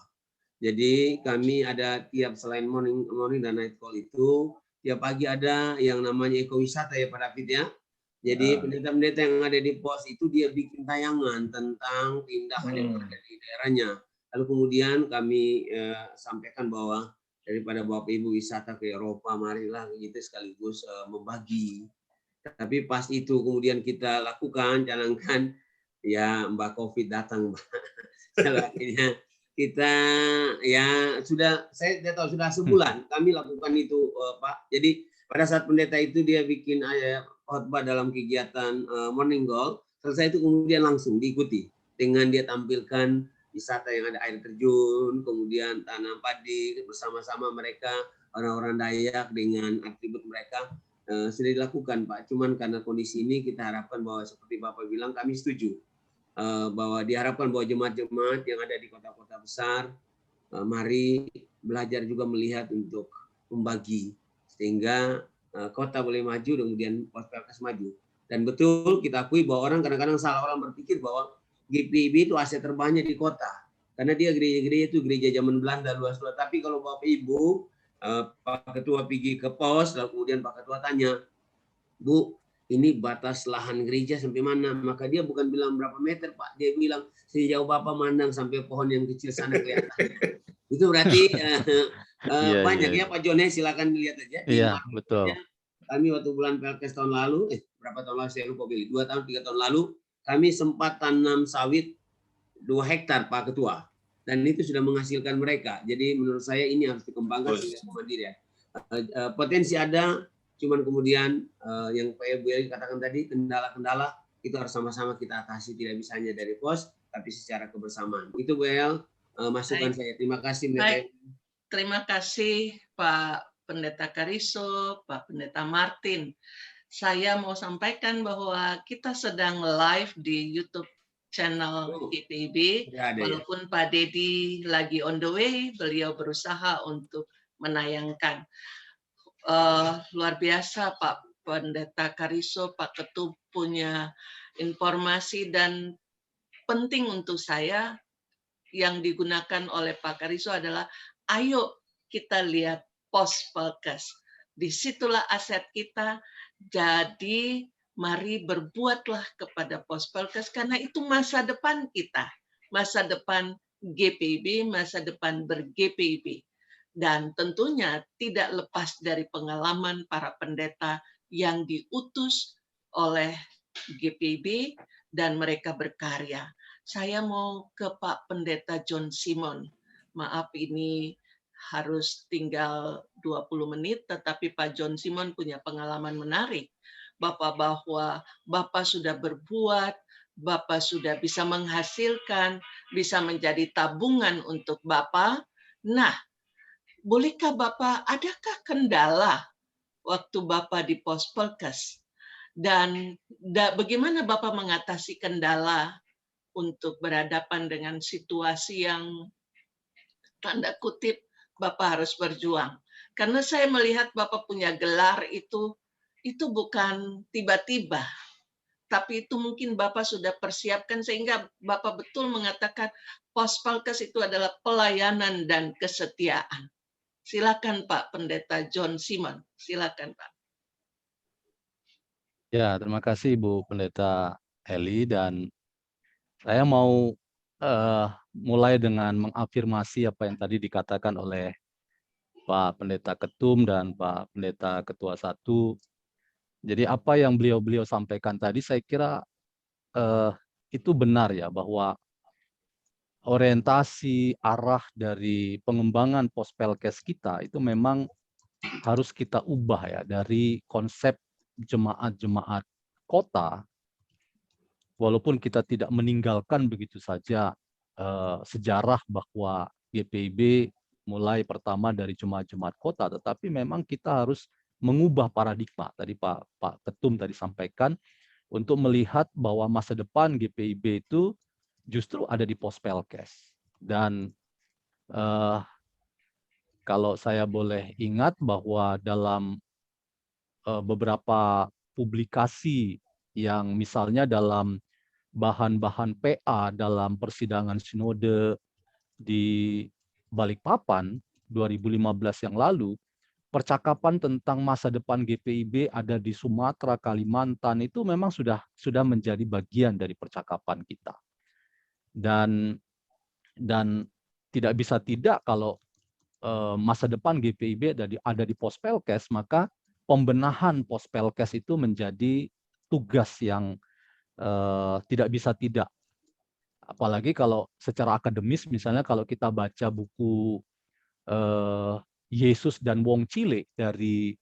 Jadi kami ada tiap selain morning dan night call itu, tiap pagi ada yang namanya ekowisata ya Pak David ya. Jadi pendeta-pendeta yang ada di pos itu dia bikin tayangan tentang keindahan yang ada di daerahnya. Lalu kemudian kami sampaikan bahwa daripada Bapak Ibu wisata ke Eropa, marilah kita sekaligus membagi. Tapi pas itu kemudian kita lakukan, jangankan ya Mbak Covid datang, akhirnya kita ya sudah, saya tidak tahu sudah sebulan kami lakukan itu Pak. Jadi pada saat pendeta itu dia bikin khotbah dalam kegiatan morning call, selesai itu kemudian langsung diikuti dengan dia tampilkan wisata yang ada air terjun, kemudian tanam padi bersama-sama mereka orang-orang Dayak dengan atribut mereka sudah dilakukan Pak. Cuman karena kondisi ini kita harapkan bahwa seperti Bapak bilang kami setuju bahwa diharapkan bahwa jemaat-jemaat yang ada di kota-kota besar mari belajar juga melihat untuk membagi sehingga kota boleh maju dan kemudian Pos-Pelkes maju. Dan betul kita akui bahwa orang kadang-kadang salah, orang berpikir bahwa GPIB itu aset terbanyak di kota. Karena dia gereja-gereja itu gereja zaman Belanda luas-luas. Tapi kalau Bapak Ibu, Pak Ketua pergi ke pos, lalu kemudian Pak Ketua tanya, Bu, ini batas lahan gereja sampai mana? Maka dia bukan bilang berapa meter, Pak. Dia bilang, sejauh Bapak mandang sampai pohon yang kecil sana kelihatan. Itu berarti banyak ya Pak Jone, silakan dilihat aja. Iya, betul. Kami waktu bulan Pelkes tahun lalu, berapa tahun lalu saya lupa pilih, 2 tahun, 3 tahun lalu, kami sempat tanam sawit 2 hektar Pak Ketua. Dan itu sudah menghasilkan mereka. Jadi menurut saya ini harus dikembangkan sehingga mandiri ya. Potensi ada, cuman kemudian yang Pak Ibu katakan tadi, kendala-kendala itu harus sama-sama kita atasi, tidak bisa hanya dari pos, tapi secara kebersamaan. Itu WL masukan saya. Terima kasih. Terima kasih Pak Pendeta Kariso, Pak Pendeta Martin. Saya mau sampaikan bahwa kita sedang live di YouTube channel GPIB. Walaupun Pak Dedi lagi on the way, beliau berusaha untuk menayangkan. Luar biasa Pak Pendeta Kariso, Pak Ketua punya informasi dan penting untuk saya yang digunakan oleh Pak Kariso adalah ayo kita lihat Pos-Pelkes. Disitulah aset kita. Jadi mari berbuatlah kepada Pos-Pelkes karena itu masa depan kita, masa depan GPIB, masa depan ber-GPIB. Dan tentunya tidak lepas dari pengalaman para pendeta yang diutus oleh GPIB dan mereka berkarya. Saya mau ke Pak Pendeta John Simon. Maaf ini harus tinggal 20 menit, tetapi Pak John Simon punya pengalaman menarik. Bahwa Bapak sudah berbuat, Bapak sudah bisa menghasilkan, bisa menjadi tabungan untuk Bapak. Nah, bolehkah Bapak, adakah kendala waktu Bapak di Pos-Pelkes? Dan bagaimana Bapak mengatasi kendala untuk berhadapan dengan situasi yang tanda kutip Bapak harus berjuang. Karena saya melihat Bapak punya gelar itu bukan tiba-tiba, tapi itu mungkin Bapak sudah persiapkan sehingga Bapak betul mengatakan Pospelkes itu adalah pelayanan dan kesetiaan. Silakan Pak Pendeta John Simon, silakan Pak. Ya, terima kasih Ibu Pendeta Eli, dan saya mau mulai dengan mengafirmasi apa yang tadi dikatakan oleh Pak Pendeta Ketum dan Pak Pendeta Ketua 1. Jadi apa yang beliau-beliau sampaikan tadi saya kira itu benar ya, bahwa orientasi arah dari pengembangan Pospelkes kita itu memang harus kita ubah ya, dari konsep jemaat-jemaat kota, walaupun kita tidak meninggalkan begitu saja sejarah bahwa GPIB mulai pertama dari jemaat-jemaat kota, tetapi memang kita harus mengubah paradigma. Tadi Pak Ketum tadi sampaikan, untuk melihat bahwa masa depan GPIB itu justru ada di Pospelkes. Dan kalau saya boleh ingat bahwa dalam beberapa publikasi yang misalnya dalam bahan-bahan PA dalam persidangan sinode di Balikpapan 2015 yang lalu, percakapan tentang masa depan GPIB ada di Sumatera, Kalimantan itu memang sudah menjadi bagian dari percakapan kita. Dan tidak bisa tidak kalau masa depan GPIB ada di Pospelkes, maka pembenahan Pospelkes itu menjadi tugas yang tidak bisa tidak. Apalagi kalau secara akademis, misalnya kalau kita baca buku Yesus dan Wong Cilik dari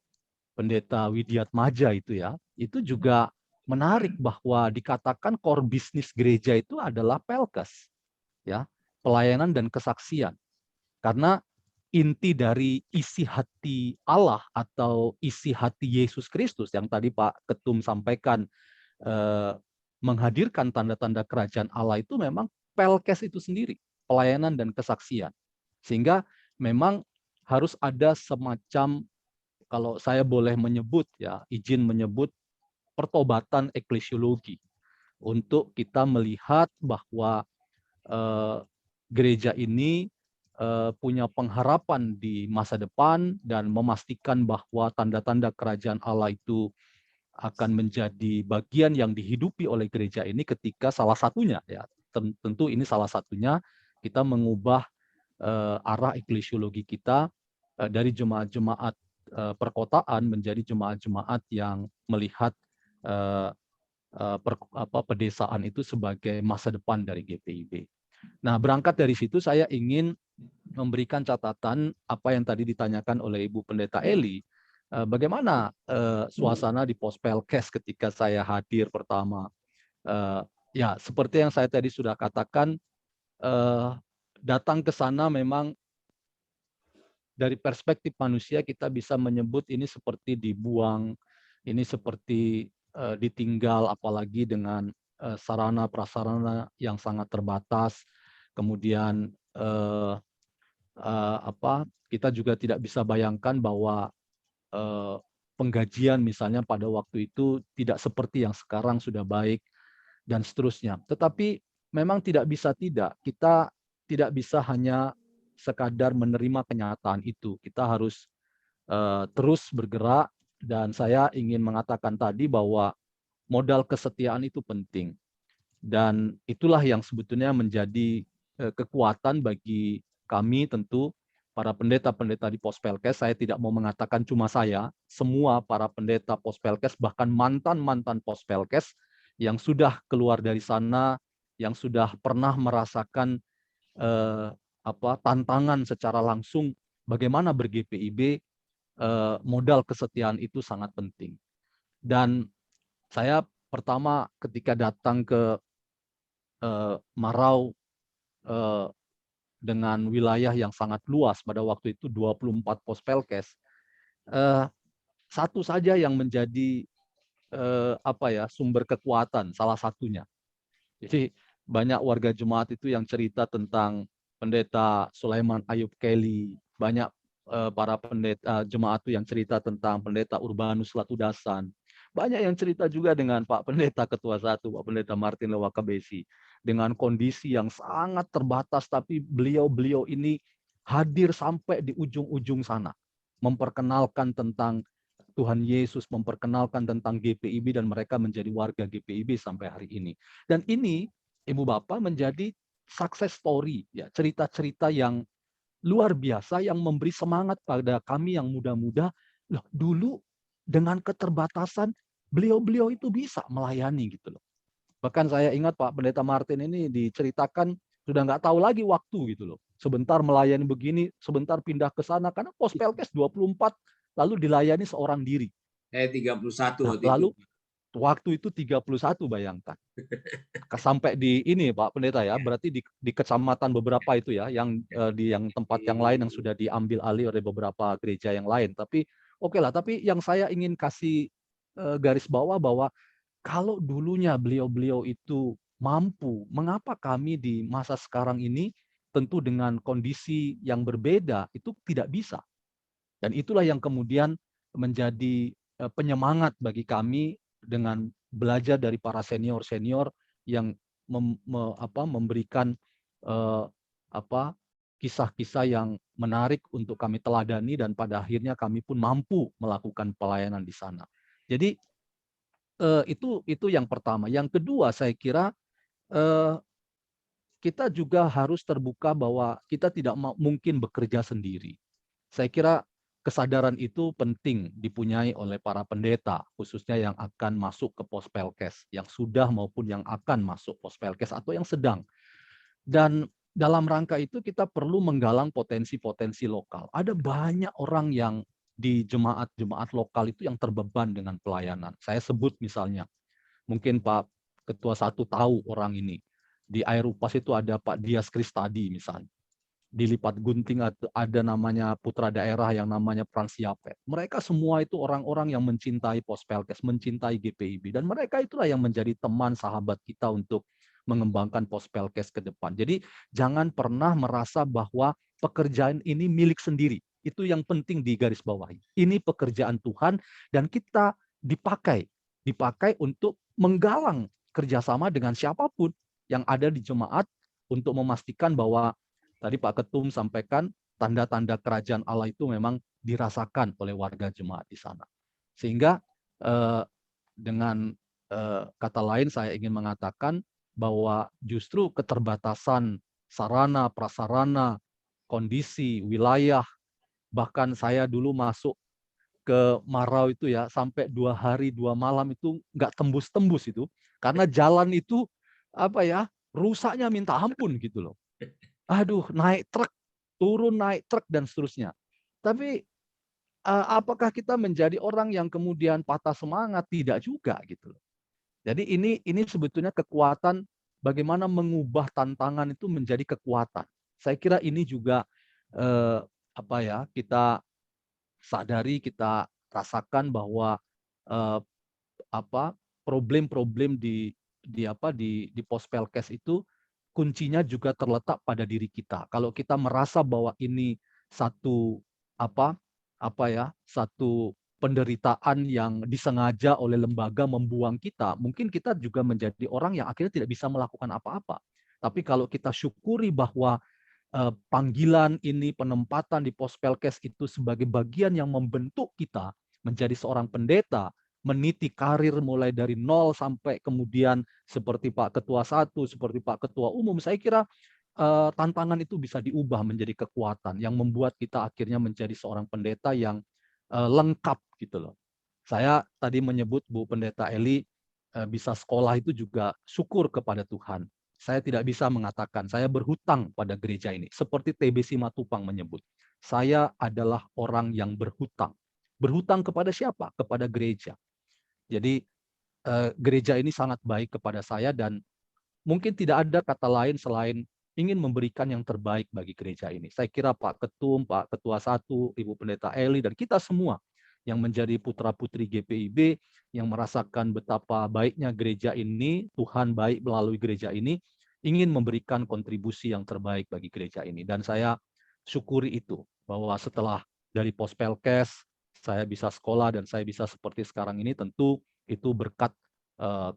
Pendeta Widiatmaja itu juga menarik bahwa dikatakan core bisnis gereja itu adalah Pelkes, ya, pelayanan dan kesaksian. Karena inti dari isi hati Allah atau isi hati Yesus Kristus yang tadi Pak Ketum sampaikan, menghadirkan tanda-tanda kerajaan Allah itu memang Pelkes itu sendiri, pelayanan dan kesaksian. Sehingga memang harus ada semacam, kalau saya boleh menyebut ya, izin menyebut, pertobatan eklesiologi untuk kita melihat bahwa gereja ini punya pengharapan di masa depan dan memastikan bahwa tanda-tanda kerajaan Allah itu akan menjadi bagian yang dihidupi oleh gereja ini ketika salah satunya ya, tentu ini salah satunya, kita mengubah arah eklesiologi kita dari jemaat-jemaat perkotaan menjadi jemaat-jemaat yang melihat pedesaan itu sebagai masa depan dari GPIB. Nah, berangkat dari situ saya ingin memberikan catatan apa yang tadi ditanyakan oleh Ibu Pendeta Eli. Bagaimana suasana di Pospelkes ketika saya hadir pertama? Ya, seperti yang saya tadi sudah katakan, datang ke sana memang dari perspektif manusia kita bisa menyebut ini seperti dibuang, ini seperti ditinggal, apalagi dengan sarana prasarana yang sangat terbatas. Kemudian kita juga tidak bisa bayangkan bahwa penggajian misalnya pada waktu itu tidak seperti yang sekarang, sudah baik dan seterusnya. Tetapi memang tidak bisa tidak, kita tidak bisa hanya sekadar menerima kenyataan itu. Kita harus terus bergerak, dan saya ingin mengatakan tadi bahwa modal kesetiaan itu penting. Dan itulah yang sebetulnya menjadi kekuatan bagi kami, tentu para pendeta-pendeta di Pospelkes. Saya tidak mau mengatakan cuma saya, semua para pendeta Pospelkes, bahkan mantan-mantan Pospelkes yang sudah keluar dari sana, yang sudah pernah merasakan tantangan secara langsung bagaimana ber-GPIB, modal kesetiaan itu sangat penting. Dan saya pertama ketika datang ke Marau dengan wilayah yang sangat luas, pada waktu itu 24 Pospelkes, satu saja yang menjadi sumber kekuatan, salah satunya. Jadi banyak warga jemaat itu yang cerita tentang Pendeta Sulaiman Ayub Kelly, banyak para pendeta jemaat yang cerita tentang Pendeta Urbanus Latudasan. Banyak yang cerita juga dengan Pak Pendeta Ketua 1, Pak Pendeta Martin Lewakabesi, dengan kondisi yang sangat terbatas, tapi beliau-beliau ini hadir sampai di ujung-ujung sana, memperkenalkan tentang Tuhan Yesus, memperkenalkan tentang GPIB, dan mereka menjadi warga GPIB sampai hari ini. Dan ini, Ibu Bapak, menjadi success story, ya, cerita-cerita yang luar biasa yang memberi semangat pada kami yang muda-muda. Loh, dulu dengan keterbatasan beliau-beliau itu bisa melayani gitu loh. Bahkan saya ingat Pak Pendeta Martin ini diceritakan sudah nggak tahu lagi waktu gitu loh. Sebentar melayani begini, sebentar pindah ke sana karena Pospelkes 24 lalu dilayani seorang diri. 31 Nah, waktu lalu itu. waktu itu 31, bayangkan. Sampai di ini Pak Pendeta ya, berarti di kecamatan beberapa itu ya, yang di yang tempat yang lain yang sudah diambil alih oleh beberapa gereja yang lain. Tapi oke lah, tapi yang saya ingin kasih garis bawah bahwa kalau dulunya beliau-beliau itu mampu, mengapa kami di masa sekarang ini tentu dengan kondisi yang berbeda itu tidak bisa. Dan itulah yang kemudian menjadi penyemangat bagi kami dengan belajar dari para senior-senior yang memberikan kisah-kisah yang menarik untuk kami teladani, dan pada akhirnya kami pun mampu melakukan pelayanan di sana. Jadi itu yang pertama. Yang kedua, saya kira kita juga harus terbuka bahwa kita tidak mungkin bekerja sendiri. Saya kira kesadaran itu penting dipunyai oleh para pendeta, khususnya yang akan masuk ke Pospelkes, yang sudah maupun yang akan masuk Pospelkes atau yang sedang. Dan dalam rangka itu kita perlu menggalang potensi-potensi lokal. Ada banyak orang yang di jemaat-jemaat lokal itu yang terbeban dengan pelayanan. Saya sebut misalnya, mungkin Pak Ketua 1 tahu orang ini. Di Airupas itu ada Pak Dias Kristadi misalnya. Di Lipat Gunting ada namanya putra daerah yang namanya Pransiapet. Mereka semua itu orang-orang yang mencintai Pospelkes, mencintai GPIB. Dan mereka itulah yang menjadi teman sahabat kita untuk mengembangkan Pospelkes ke depan. Jadi jangan pernah merasa bahwa pekerjaan ini milik sendiri. Itu yang penting digarisbawahi. Ini pekerjaan Tuhan dan kita dipakai untuk menggalang kerjasama dengan siapapun yang ada di jemaat untuk memastikan bahwa tadi Pak Ketum sampaikan tanda-tanda kerajaan Allah itu memang dirasakan oleh warga jemaat di sana. Sehingga dengan kata lain saya ingin mengatakan bahwa justru keterbatasan sarana, prasarana, kondisi, wilayah, bahkan saya dulu masuk ke Marau itu ya, sampai 2 hari 2 malam itu nggak tembus-tembus itu, karena jalan itu rusaknya minta ampun gitu loh. Aduh, naik truk, turun naik truk dan seterusnya. Tapi apakah kita menjadi orang yang kemudian patah semangat? Tidak juga gitu loh. Jadi ini sebetulnya kekuatan bagaimana mengubah tantangan itu menjadi kekuatan. Saya kira ini juga kita sadari, kita rasakan bahwa problem-problem di Pospelkes itu kuncinya juga terletak pada diri kita. Kalau kita merasa bahwa ini satu satu penderitaan yang disengaja oleh lembaga membuang kita, mungkin kita juga menjadi orang yang akhirnya tidak bisa melakukan apa-apa. Tapi kalau kita syukuri bahwa panggilan ini, penempatan di Pospelkes itu sebagai bagian yang membentuk kita menjadi seorang pendeta, meniti karir mulai dari nol sampai kemudian seperti Pak Ketua 1, seperti Pak Ketua Umum, saya kira tantangan itu bisa diubah menjadi kekuatan yang membuat kita akhirnya menjadi seorang pendeta yang lengkap gitu loh. Saya tadi menyebut Bu Pendeta Eli bisa sekolah itu juga syukur kepada Tuhan. Saya tidak bisa mengatakan saya berhutang pada gereja ini. Seperti TB Simatupang menyebut, saya adalah orang yang berhutang. Berhutang kepada siapa? Kepada gereja. Jadi gereja ini sangat baik kepada saya dan mungkin tidak ada kata lain selain ingin memberikan yang terbaik bagi gereja ini. Saya kira Pak Ketum, Pak Ketua 1, Ibu Pendeta Eli, dan kita semua yang menjadi putra-putri GPIB, yang merasakan betapa baiknya gereja ini, Tuhan baik melalui gereja ini, ingin memberikan kontribusi yang terbaik bagi gereja ini. Dan saya syukuri itu, bahwa setelah dari Pospelkes, saya bisa sekolah dan saya bisa seperti sekarang ini, tentu itu berkat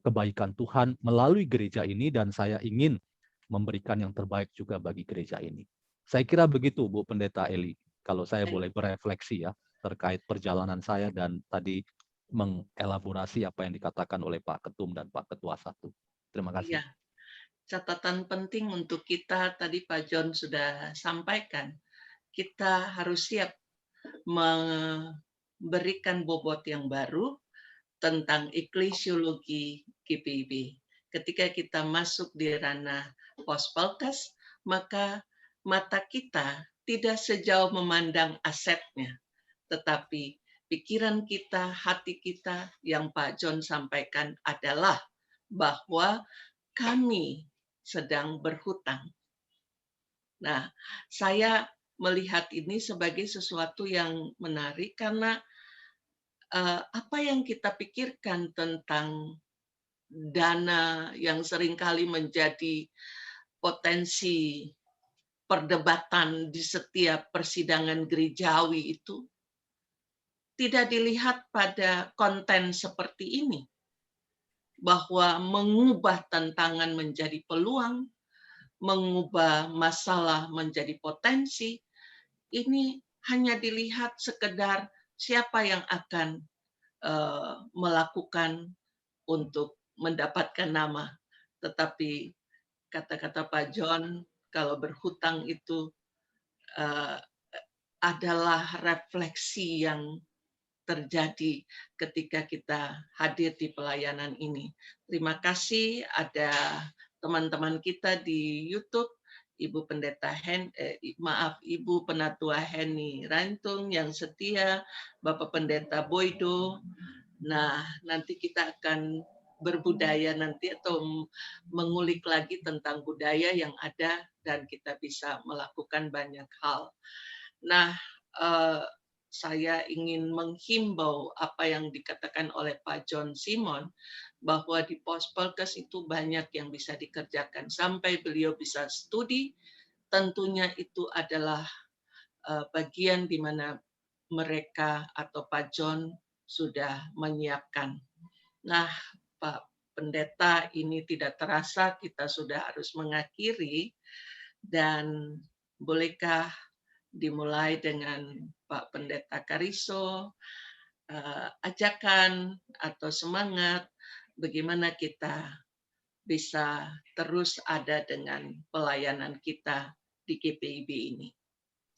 kebaikan Tuhan melalui gereja ini, dan saya ingin memberikan yang terbaik juga bagi gereja ini. Saya kira begitu, Bu Pendeta Eli, kalau saya boleh berefleksi ya, terkait perjalanan saya dan tadi mengelaborasi apa yang dikatakan oleh Pak Ketum dan Pak Ketua Satu. Terima kasih. Iya, catatan penting untuk kita tadi Pak John sudah sampaikan. Kita harus siap memberikan bobot yang baru tentang eklesiologi GPIB. Ketika kita masuk di ranah Pospelkes, maka mata kita tidak sejauh memandang asetnya, tetapi pikiran kita, hati kita yang Pak John sampaikan adalah bahwa kami sedang berhutang. Nah, saya melihat ini sebagai sesuatu yang menarik karena apa yang kita pikirkan tentang dana yang seringkali menjadi potensi perdebatan di setiap persidangan gerejawi itu tidak dilihat pada konten seperti ini, bahwa mengubah tantangan menjadi peluang, mengubah masalah menjadi potensi, ini hanya dilihat sekedar siapa yang akan melakukan untuk mendapatkan nama. Tetapi kata-kata Pak John, kalau berhutang itu adalah refleksi yang terjadi ketika kita hadir di pelayanan ini. Terima kasih ada teman-teman kita di YouTube, Ibu Pendeta Ibu Penatua Heni Rantung yang setia, Bapak Pendeta Boydo. Nah, nanti kita akan berbudaya nanti atau mengulik lagi tentang budaya yang ada dan kita bisa melakukan banyak hal. Nah, saya ingin menghimbau apa yang dikatakan oleh Pak John Simon, bahwa di Pospelkes itu banyak yang bisa dikerjakan. Sampai beliau bisa studi, tentunya itu adalah bagian di mana mereka atau Pak John sudah menyiapkan. Nah, Pak Pendeta, ini tidak terasa kita sudah harus mengakhiri, dan bolehkah dimulai dengan Pak Pendeta Kariso, ajakan atau semangat bagaimana kita bisa terus ada dengan pelayanan kita di GPIB ini.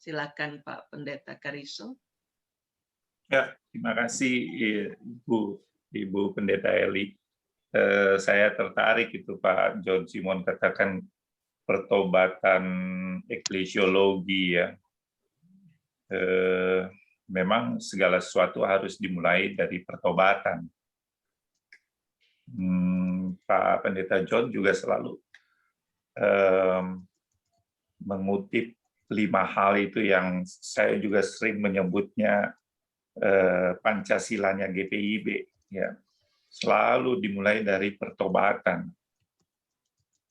Silakan Pak Pendeta Kariso. Ya, terima kasih Ibu Pendeta Eli. Saya tertarik itu Pak John Simon katakan pertobatan eklesiologi ya. Memang segala sesuatu harus dimulai dari pertobatan. Pak Pendeta John juga selalu mengutip 5 hal itu yang saya juga sering menyebutnya Pancasilanya GPIB ya. Selalu dimulai dari pertobatan.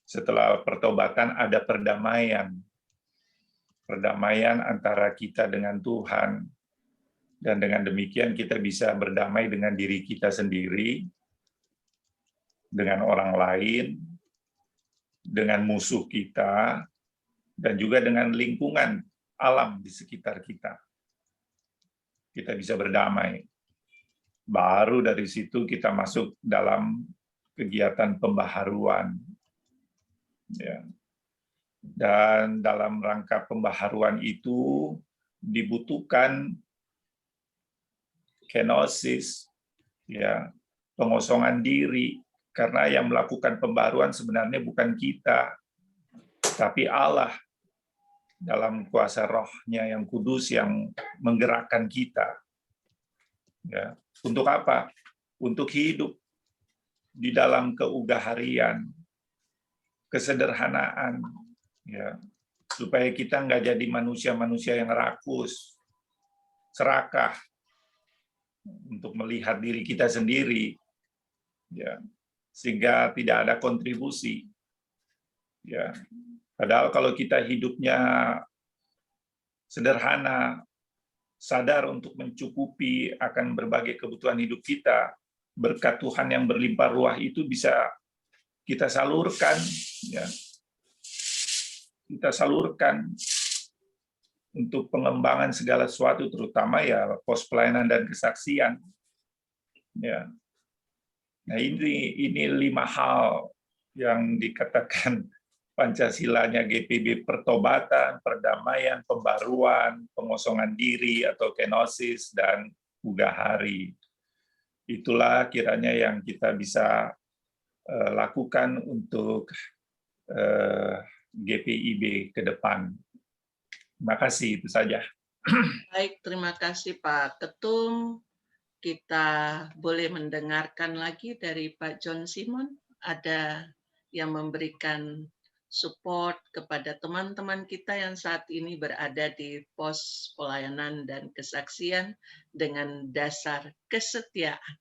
Setelah pertobatan ada perdamaian. Perdamaian antara kita dengan Tuhan. Dan dengan demikian kita bisa berdamai dengan diri kita sendiri, dengan orang lain, dengan musuh kita, dan juga dengan lingkungan alam di sekitar kita. Kita bisa berdamai. Baru dari situ kita masuk dalam kegiatan pembaharuan. Ya. Dan dalam rangka pembaharuan itu dibutuhkan kenosis, ya, pengosongan diri, karena yang melakukan pembaharuan sebenarnya bukan kita, tapi Allah dalam kuasa rohnya yang kudus yang menggerakkan kita. Ya. Untuk apa? Untuk hidup di dalam keugaharian, kesederhanaan, ya, supaya kita nggak jadi manusia-manusia yang rakus, serakah, untuk melihat diri kita sendiri, ya, sehingga tidak ada kontribusi. Ya, padahal kalau kita hidupnya sederhana, sadar untuk mencukupi akan berbagai kebutuhan hidup kita, berkat Tuhan yang berlimpah ruah itu bisa kita salurkan, ya. Kita salurkan untuk pengembangan segala sesuatu, terutama ya pos pelayanan dan kesaksian. Ya. Nah, ini 5 hal yang dikatakan Pancasilanya GPIB: pertobatan, perdamaian, pembaruan, pengosongan diri atau kenosis, dan ugahari. Itulah kiranya yang kita bisa lakukan untuk GPIB ke depan. Terima kasih, itu saja. Baik, terima kasih Pak Ketum. Kita boleh mendengarkan lagi dari Pak John Simon. Ada yang memberikan support kepada teman-teman kita yang saat ini berada di pos pelayanan dan kesaksian dengan dasar kesetiaan.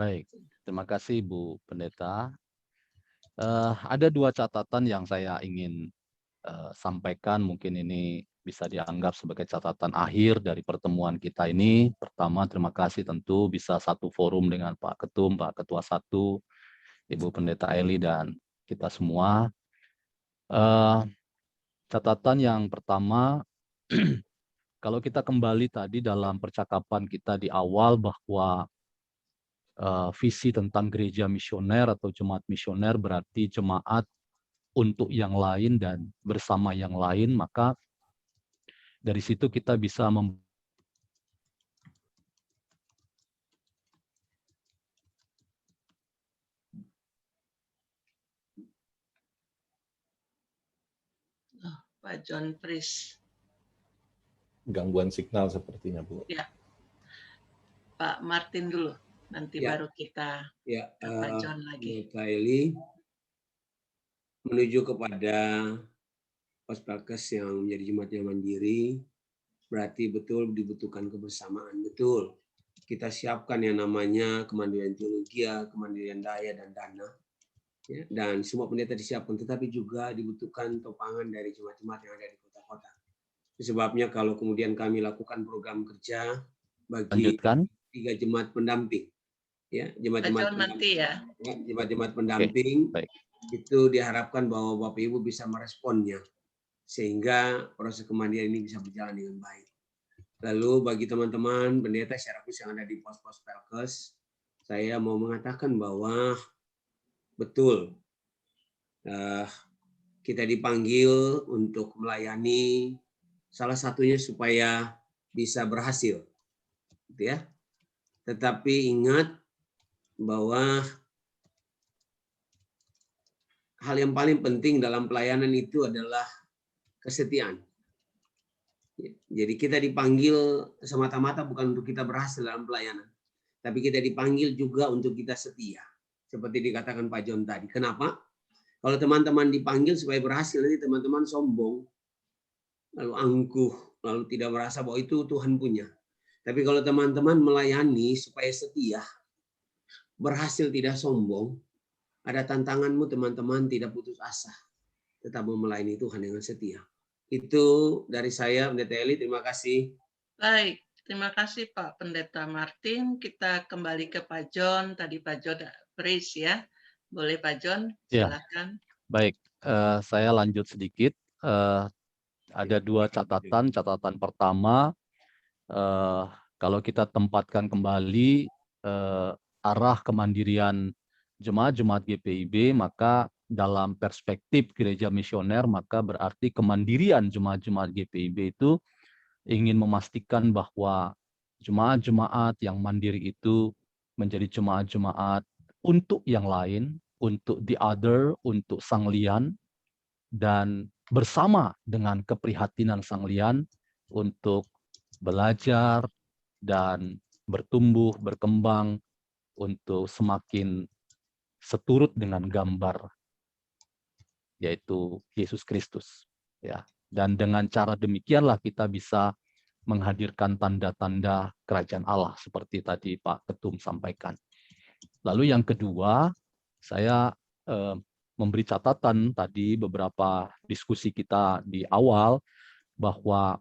Baik, terima kasih Bu Pendeta. Ada 2 catatan yang saya ingin sampaikan, mungkin ini bisa dianggap sebagai catatan akhir dari pertemuan kita ini. Pertama, terima kasih tentu bisa satu forum dengan Pak Ketum, Pak Ketua 1, Ibu Pendeta Eli, dan kita semua. Catatan yang pertama, kalau kita kembali tadi dalam percakapan kita di awal bahwa visi tentang gereja misioner atau jemaat misioner berarti jemaat untuk yang lain dan bersama yang lain, maka dari situ kita bisa Pak John Pris. Gangguan signal sepertinya, Bu. Ya, Pak Martin dulu, nanti baru kita Ya, Pak John lagi. Pendeta Eli, menuju kepada pos Pelkes yang menjadi jemaat yang mandiri, berarti betul dibutuhkan kebersamaan. Betul, kita siapkan yang namanya kemandirian teologi, kemandirian daya dan dana, ya, dan semua pendeta disiapkan, tetapi juga dibutuhkan topangan dari jemaat-jemaat yang ada di kota-kota. Sebabnya kalau kemudian kami lakukan program kerja bagi 3 jemaat pendamping, ya, jemaat-jemaat nanti ya. Jemaat-jemaat pendamping, baik. Itu diharapkan bahwa Bapak Ibu bisa meresponnya sehingga proses kemandirian ini bisa berjalan dengan baik. Lalu bagi teman-teman pendeta secara khusus yang ada di pos-pos Pelkes, saya mau mengatakan bahwa betul kita dipanggil untuk melayani, salah satunya supaya bisa berhasil, gitu ya. Tetapi ingat bahwa hal yang paling penting dalam pelayanan itu adalah kesetiaan. Jadi kita dipanggil semata-mata bukan untuk kita berhasil dalam pelayanan, tapi kita dipanggil juga untuk kita setia. Seperti dikatakan Pak John tadi. Kenapa? Kalau teman-teman dipanggil supaya berhasil, nanti teman-teman sombong, lalu angkuh, lalu tidak merasa bahwa itu Tuhan punya. Tapi kalau teman-teman melayani supaya setia, berhasil tidak sombong, ada tantanganmu teman-teman tidak putus asa, tetap melayani Tuhan dengan setia. Itu dari saya, Pendeta Eli. Terima kasih. Baik, terima kasih Pak Pendeta Martin. Kita kembali ke Pak John. Tadi Pak John Pris ya. Boleh Pak John, silakan. Ya, baik, saya lanjut sedikit. Ada 2 catatan. Catatan pertama, kalau kita tempatkan kembali arah kemandirian jemaat-jemaat GPIB, maka dalam perspektif gereja misioner, maka berarti kemandirian jemaat-jemaat GPIB itu ingin memastikan bahwa jemaat-jemaat yang mandiri itu menjadi jemaat-jemaat untuk yang lain, untuk the other, untuk sang lian, dan bersama dengan keprihatinan sang lian untuk belajar dan bertumbuh, berkembang untuk semakin seturut dengan gambar, yaitu Yesus Kristus. Ya. Dan dengan cara demikianlah kita bisa menghadirkan tanda-tanda kerajaan Allah, seperti tadi Pak Ketum sampaikan. Lalu yang kedua, saya memberi catatan tadi beberapa diskusi kita di awal bahwa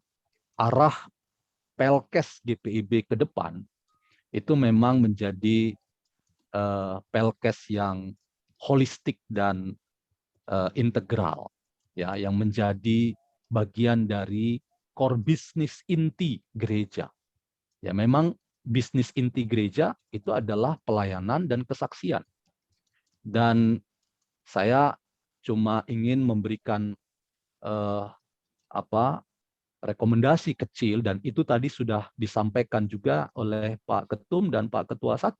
arah Pelkes GPIB ke depan itu memang menjadi Pelkes yang holistik dan integral, ya, yang menjadi bagian dari core bisnis inti gereja. Ya, memang bisnis inti gereja itu adalah pelayanan dan kesaksian. Dan saya cuma ingin memberikan rekomendasi kecil, dan itu tadi sudah disampaikan juga oleh Pak Ketum dan Pak Ketua 1,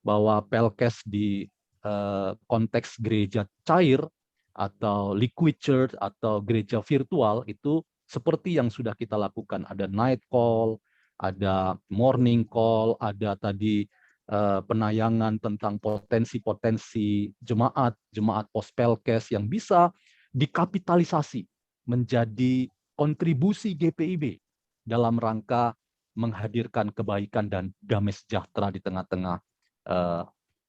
bahwa Pelkes di konteks gereja cair atau liquid church atau gereja virtual itu seperti yang sudah kita lakukan. Ada night call, ada morning call, ada tadi penayangan tentang potensi-potensi jemaat post Pelkes yang bisa dikapitalisasi menjadi kontribusi GPIB dalam rangka menghadirkan kebaikan dan damai sejahtera di tengah-tengah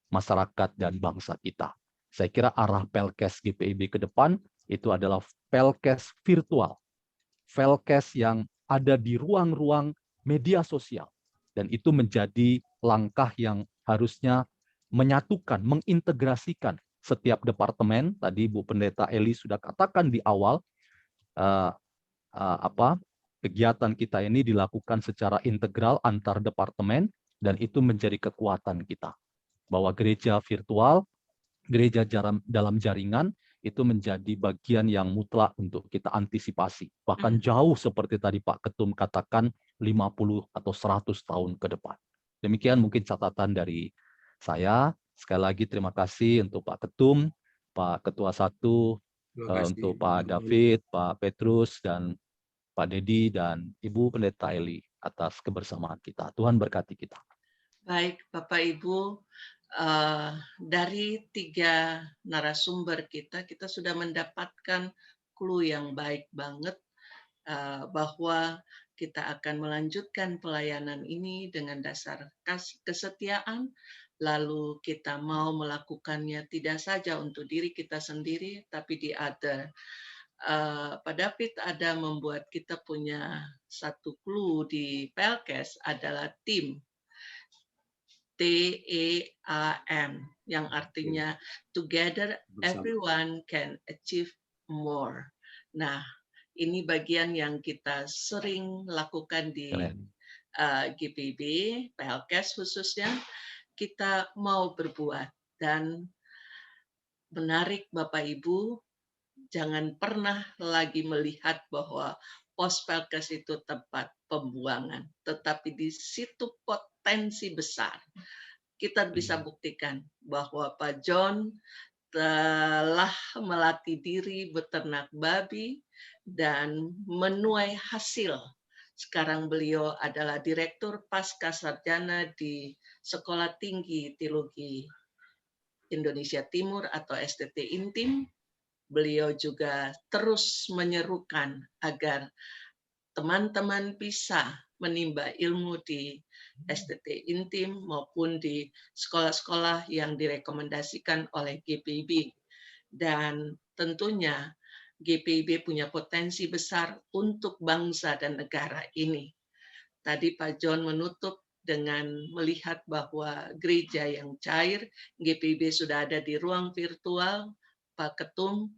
masyarakat dan bangsa kita. Saya kira arah Pelkes GPIB ke depan itu adalah Pelkes virtual, Pelkes yang ada di ruang-ruang media sosial, dan itu menjadi langkah yang harusnya menyatukan, mengintegrasikan setiap departemen. Tadi Bu Pendeta Eli sudah katakan di awal, kegiatan kita ini dilakukan secara integral antar departemen, dan itu menjadi kekuatan kita. Bahwa gereja virtual, gereja dalam jaringan, itu menjadi bagian yang mutlak untuk kita antisipasi. Bahkan jauh seperti tadi Pak Ketum katakan 50 atau 100 tahun ke depan. Demikian mungkin catatan dari saya. Sekali lagi terima kasih untuk Pak Ketum, Pak Ketua 1, untuk Pak David, Pak Petrus, dan Pak Dedi, dan Ibu Pendeta Eli atas kebersamaan kita. Tuhan berkati kita. Baik, Bapak Ibu, dari 3 narasumber kita sudah mendapatkan clue yang baik banget bahwa kita akan melanjutkan pelayanan ini dengan dasar kesetiaan, lalu kita mau melakukannya tidak saja untuk diri kita sendiri, tapi di other. Pak David ada membuat kita punya satu clue di Pelkes adalah tim. TEAM, yang artinya together everyone can achieve more. Nah, ini bagian yang kita sering lakukan di GPIB, Pelkes khususnya. Kita mau berbuat, dan menarik Bapak Ibu, jangan pernah lagi melihat bahwa pos Pelkes itu tempat pembuangan, tetapi di situ potensi besar. Kita bisa buktikan bahwa Pak John telah melatih diri beternak babi dan menuai hasil. Sekarang beliau adalah Direktur Pasca Sarjana di Sekolah Tinggi Teologi Indonesia Timur atau STT Intim. Beliau juga terus menyerukan agar teman-teman bisa menimba ilmu di STT Intim maupun di sekolah-sekolah yang direkomendasikan oleh GPIB. Dan tentunya GPIB punya potensi besar untuk bangsa dan negara ini. Tadi Pak John menutup dengan melihat bahwa gereja yang cair, GPIB sudah ada di ruang virtual. Pak Ketum,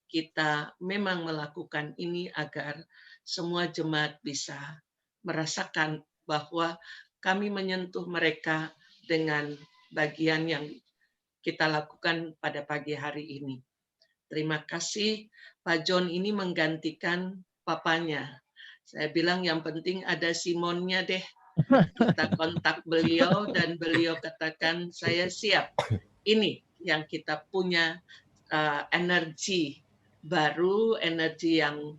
kita memang melakukan ini agar semua jemaat bisa merasakan bahwa kami menyentuh mereka dengan bagian yang kita lakukan pada pagi hari ini. Terima kasih, Pak John ini menggantikan papanya. Saya bilang yang penting ada Simonnya deh. Kita kontak beliau dan beliau katakan saya siap. Ini yang kita punya energi baru, energi yang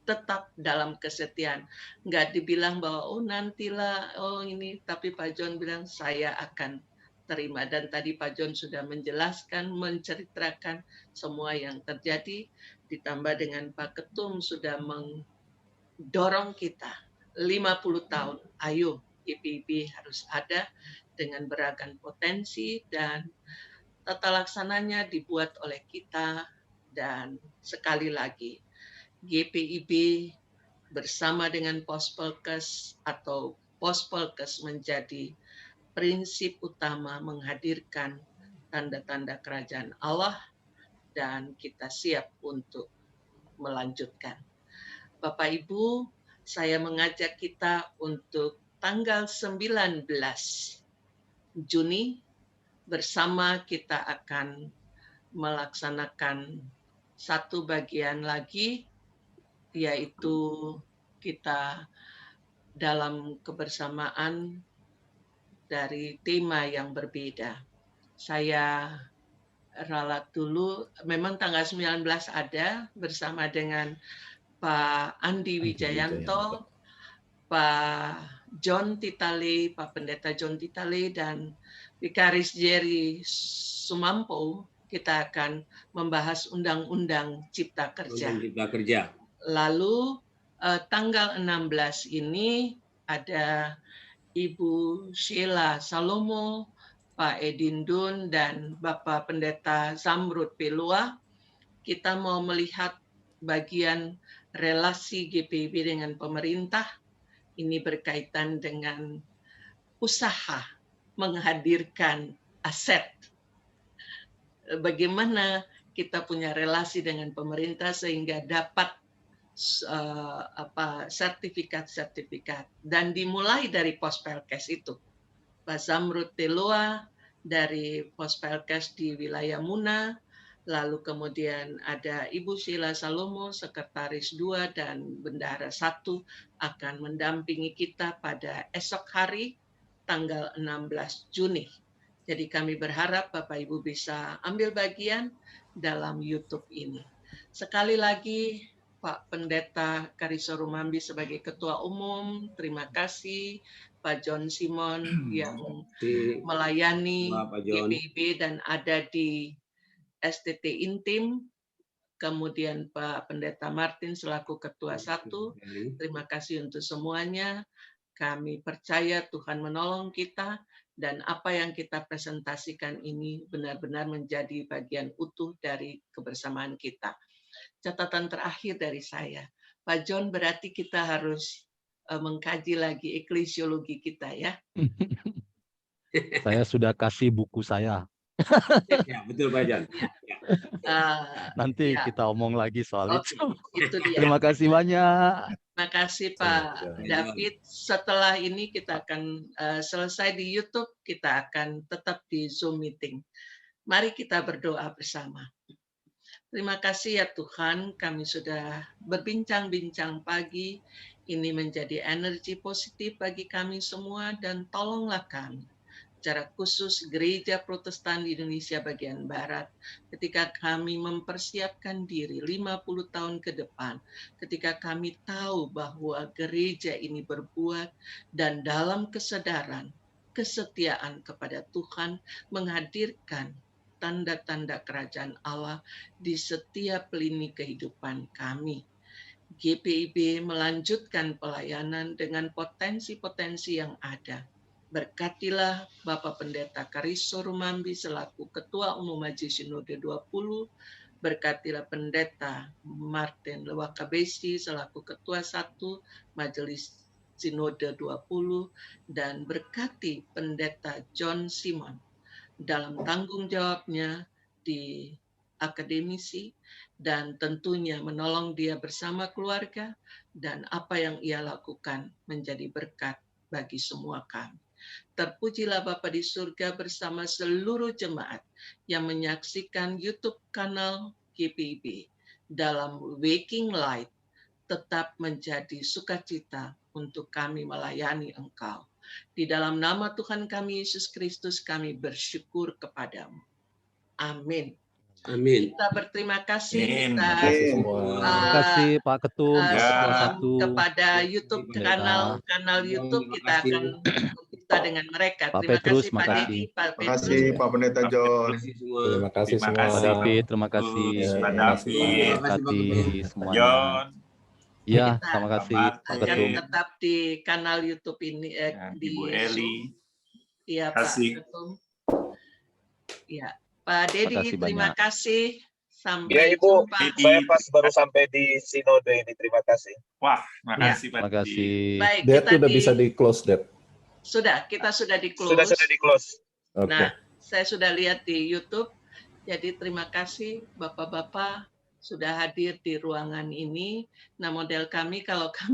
tetap dalam kesetiaan. Nggak dibilang bahwa oh nantilah, oh ini, tapi Pak John bilang saya akan terima. Dan tadi Pak John sudah menjelaskan, menceritakan semua yang terjadi, ditambah dengan Pak Ketum sudah mendorong kita 50 tahun, ayo GPIB harus ada dengan beragam potensi, dan tata laksananya dibuat oleh kita, dan sekali lagi GPIB bersama dengan Pospolkes atau Pospolkes menjadi prinsip utama menghadirkan tanda-tanda kerajaan Allah, dan kita siap untuk melanjutkan. Bapak Ibu, saya mengajak kita untuk tanggal 19 Juni bersama kita akan melaksanakan satu bagian lagi, yaitu kita dalam kebersamaan dari tema yang berbeda. Saya ralat dulu, memang tanggal 19 ada bersama dengan Pak Andi Wijayanto, Pak John Titale, Pak Pendeta John Titale, dan Vikaris Jerry Sumampo. Kita akan membahas Undang-Undang Cipta Kerja. Lalu tanggal 16 ini ada Ibu Sheila Salomo, Pak Edin Dun, dan Bapak Pendeta Zamrud Pelua. Kita mau melihat bagian relasi GPIB dengan pemerintah. Ini berkaitan dengan usaha menghadirkan aset. Bagaimana kita punya relasi dengan pemerintah sehingga dapat sertifikat-sertifikat, dan dimulai dari Pospelkes itu. Pak Zamrud Pelua dari Pospelkes di wilayah Muna, lalu kemudian ada Ibu Sheila Salomo, Sekretaris 2 dan Bendahara 1 akan mendampingi kita pada esok hari tanggal 16 Juni. Jadi kami berharap Bapak Ibu bisa ambil bagian dalam YouTube ini. Sekali lagi Pak Pendeta Kariso Rumambi sebagai Ketua Umum, terima kasih. Pak John Simon yang melayani GPIB dan ada di STT Intim, kemudian Pak Pendeta Martin selaku Ketua 1. Terima kasih untuk semuanya. Kami percaya Tuhan menolong kita, dan apa yang kita presentasikan ini benar-benar menjadi bagian utuh dari kebersamaan kita. Catatan terakhir dari saya, Pak John, berarti kita harus mengkaji lagi eklesiologi kita ya. Saya sudah kasih buku saya. Ya, betul Pak John. Ya. Nanti kita omong lagi soal itu. Itu dia. Terima kasih banyak. Terima kasih Pak David. Setelah ini kita akan selesai di YouTube, kita akan tetap di Zoom meeting. Mari kita berdoa bersama. Terima kasih ya Tuhan, kami sudah berbincang-bincang pagi. Ini menjadi energi positif bagi kami semua, dan tolonglah kami, secara khusus Gereja Protestan di Indonesia bagian Barat, ketika kami mempersiapkan diri 50 tahun ke depan, ketika kami tahu bahwa gereja ini berbuat dan dalam kesadaran, kesetiaan kepada Tuhan menghadirkan tanda-tanda kerajaan Allah di setiap lini kehidupan kami. GPIB melanjutkan pelayanan dengan potensi-potensi yang ada. Berkatilah Bapak Pendeta Kariso Rumambi selaku Ketua Umum Majelis Sinode 20, berkatilah Pendeta Martin Lewakabesi selaku Ketua 1 Majelis Sinode 20, dan berkati Pendeta John Simon dalam tanggung jawabnya di akademisi, dan tentunya menolong dia bersama keluarga, dan apa yang ia lakukan menjadi berkat bagi semua kami. Terpujilah Bapa di surga bersama seluruh jemaat yang menyaksikan YouTube kanal GPIB dalam Waking Light, tetap menjadi sukacita untuk kami melayani Engkau. Di dalam nama Tuhan kami Yesus Kristus kami bersyukur kepadamu. Amin. Amin. Kita berterima kasih. Terima kasih semua. Terima kasih Pak Ketum, kepada YouTube kanal YouTube, kita akan berbicara dengan mereka. Terima kasih Pak Dedi, Pak Terima kasih Pak Pendeta John. Terima kasih semua. Pak David, terima kasih. Pak David, Terima kasih semuanya. John. Ya, terima kasih Pak Ketum. Tetap di kanal YouTube ini, di Ibu Eli. Iya Pak Ketum. Ya. Pak Dedi, kasih terima banyak. kasih. Ya Sampai Ibu, jumpa. saya pas baru sampai di sinode ini. Terima kasih. Wah, makasih Pak Terima Dedi. kasih. Baik, Dad kita udah bisa di close, Dad. kita sudah di Sudah close. di close. Oke. Nah, saya sudah lihat di YouTube. Jadi terima kasih Bapak-bapak sudah hadir di ruangan ini. Nah, model kami kalau kami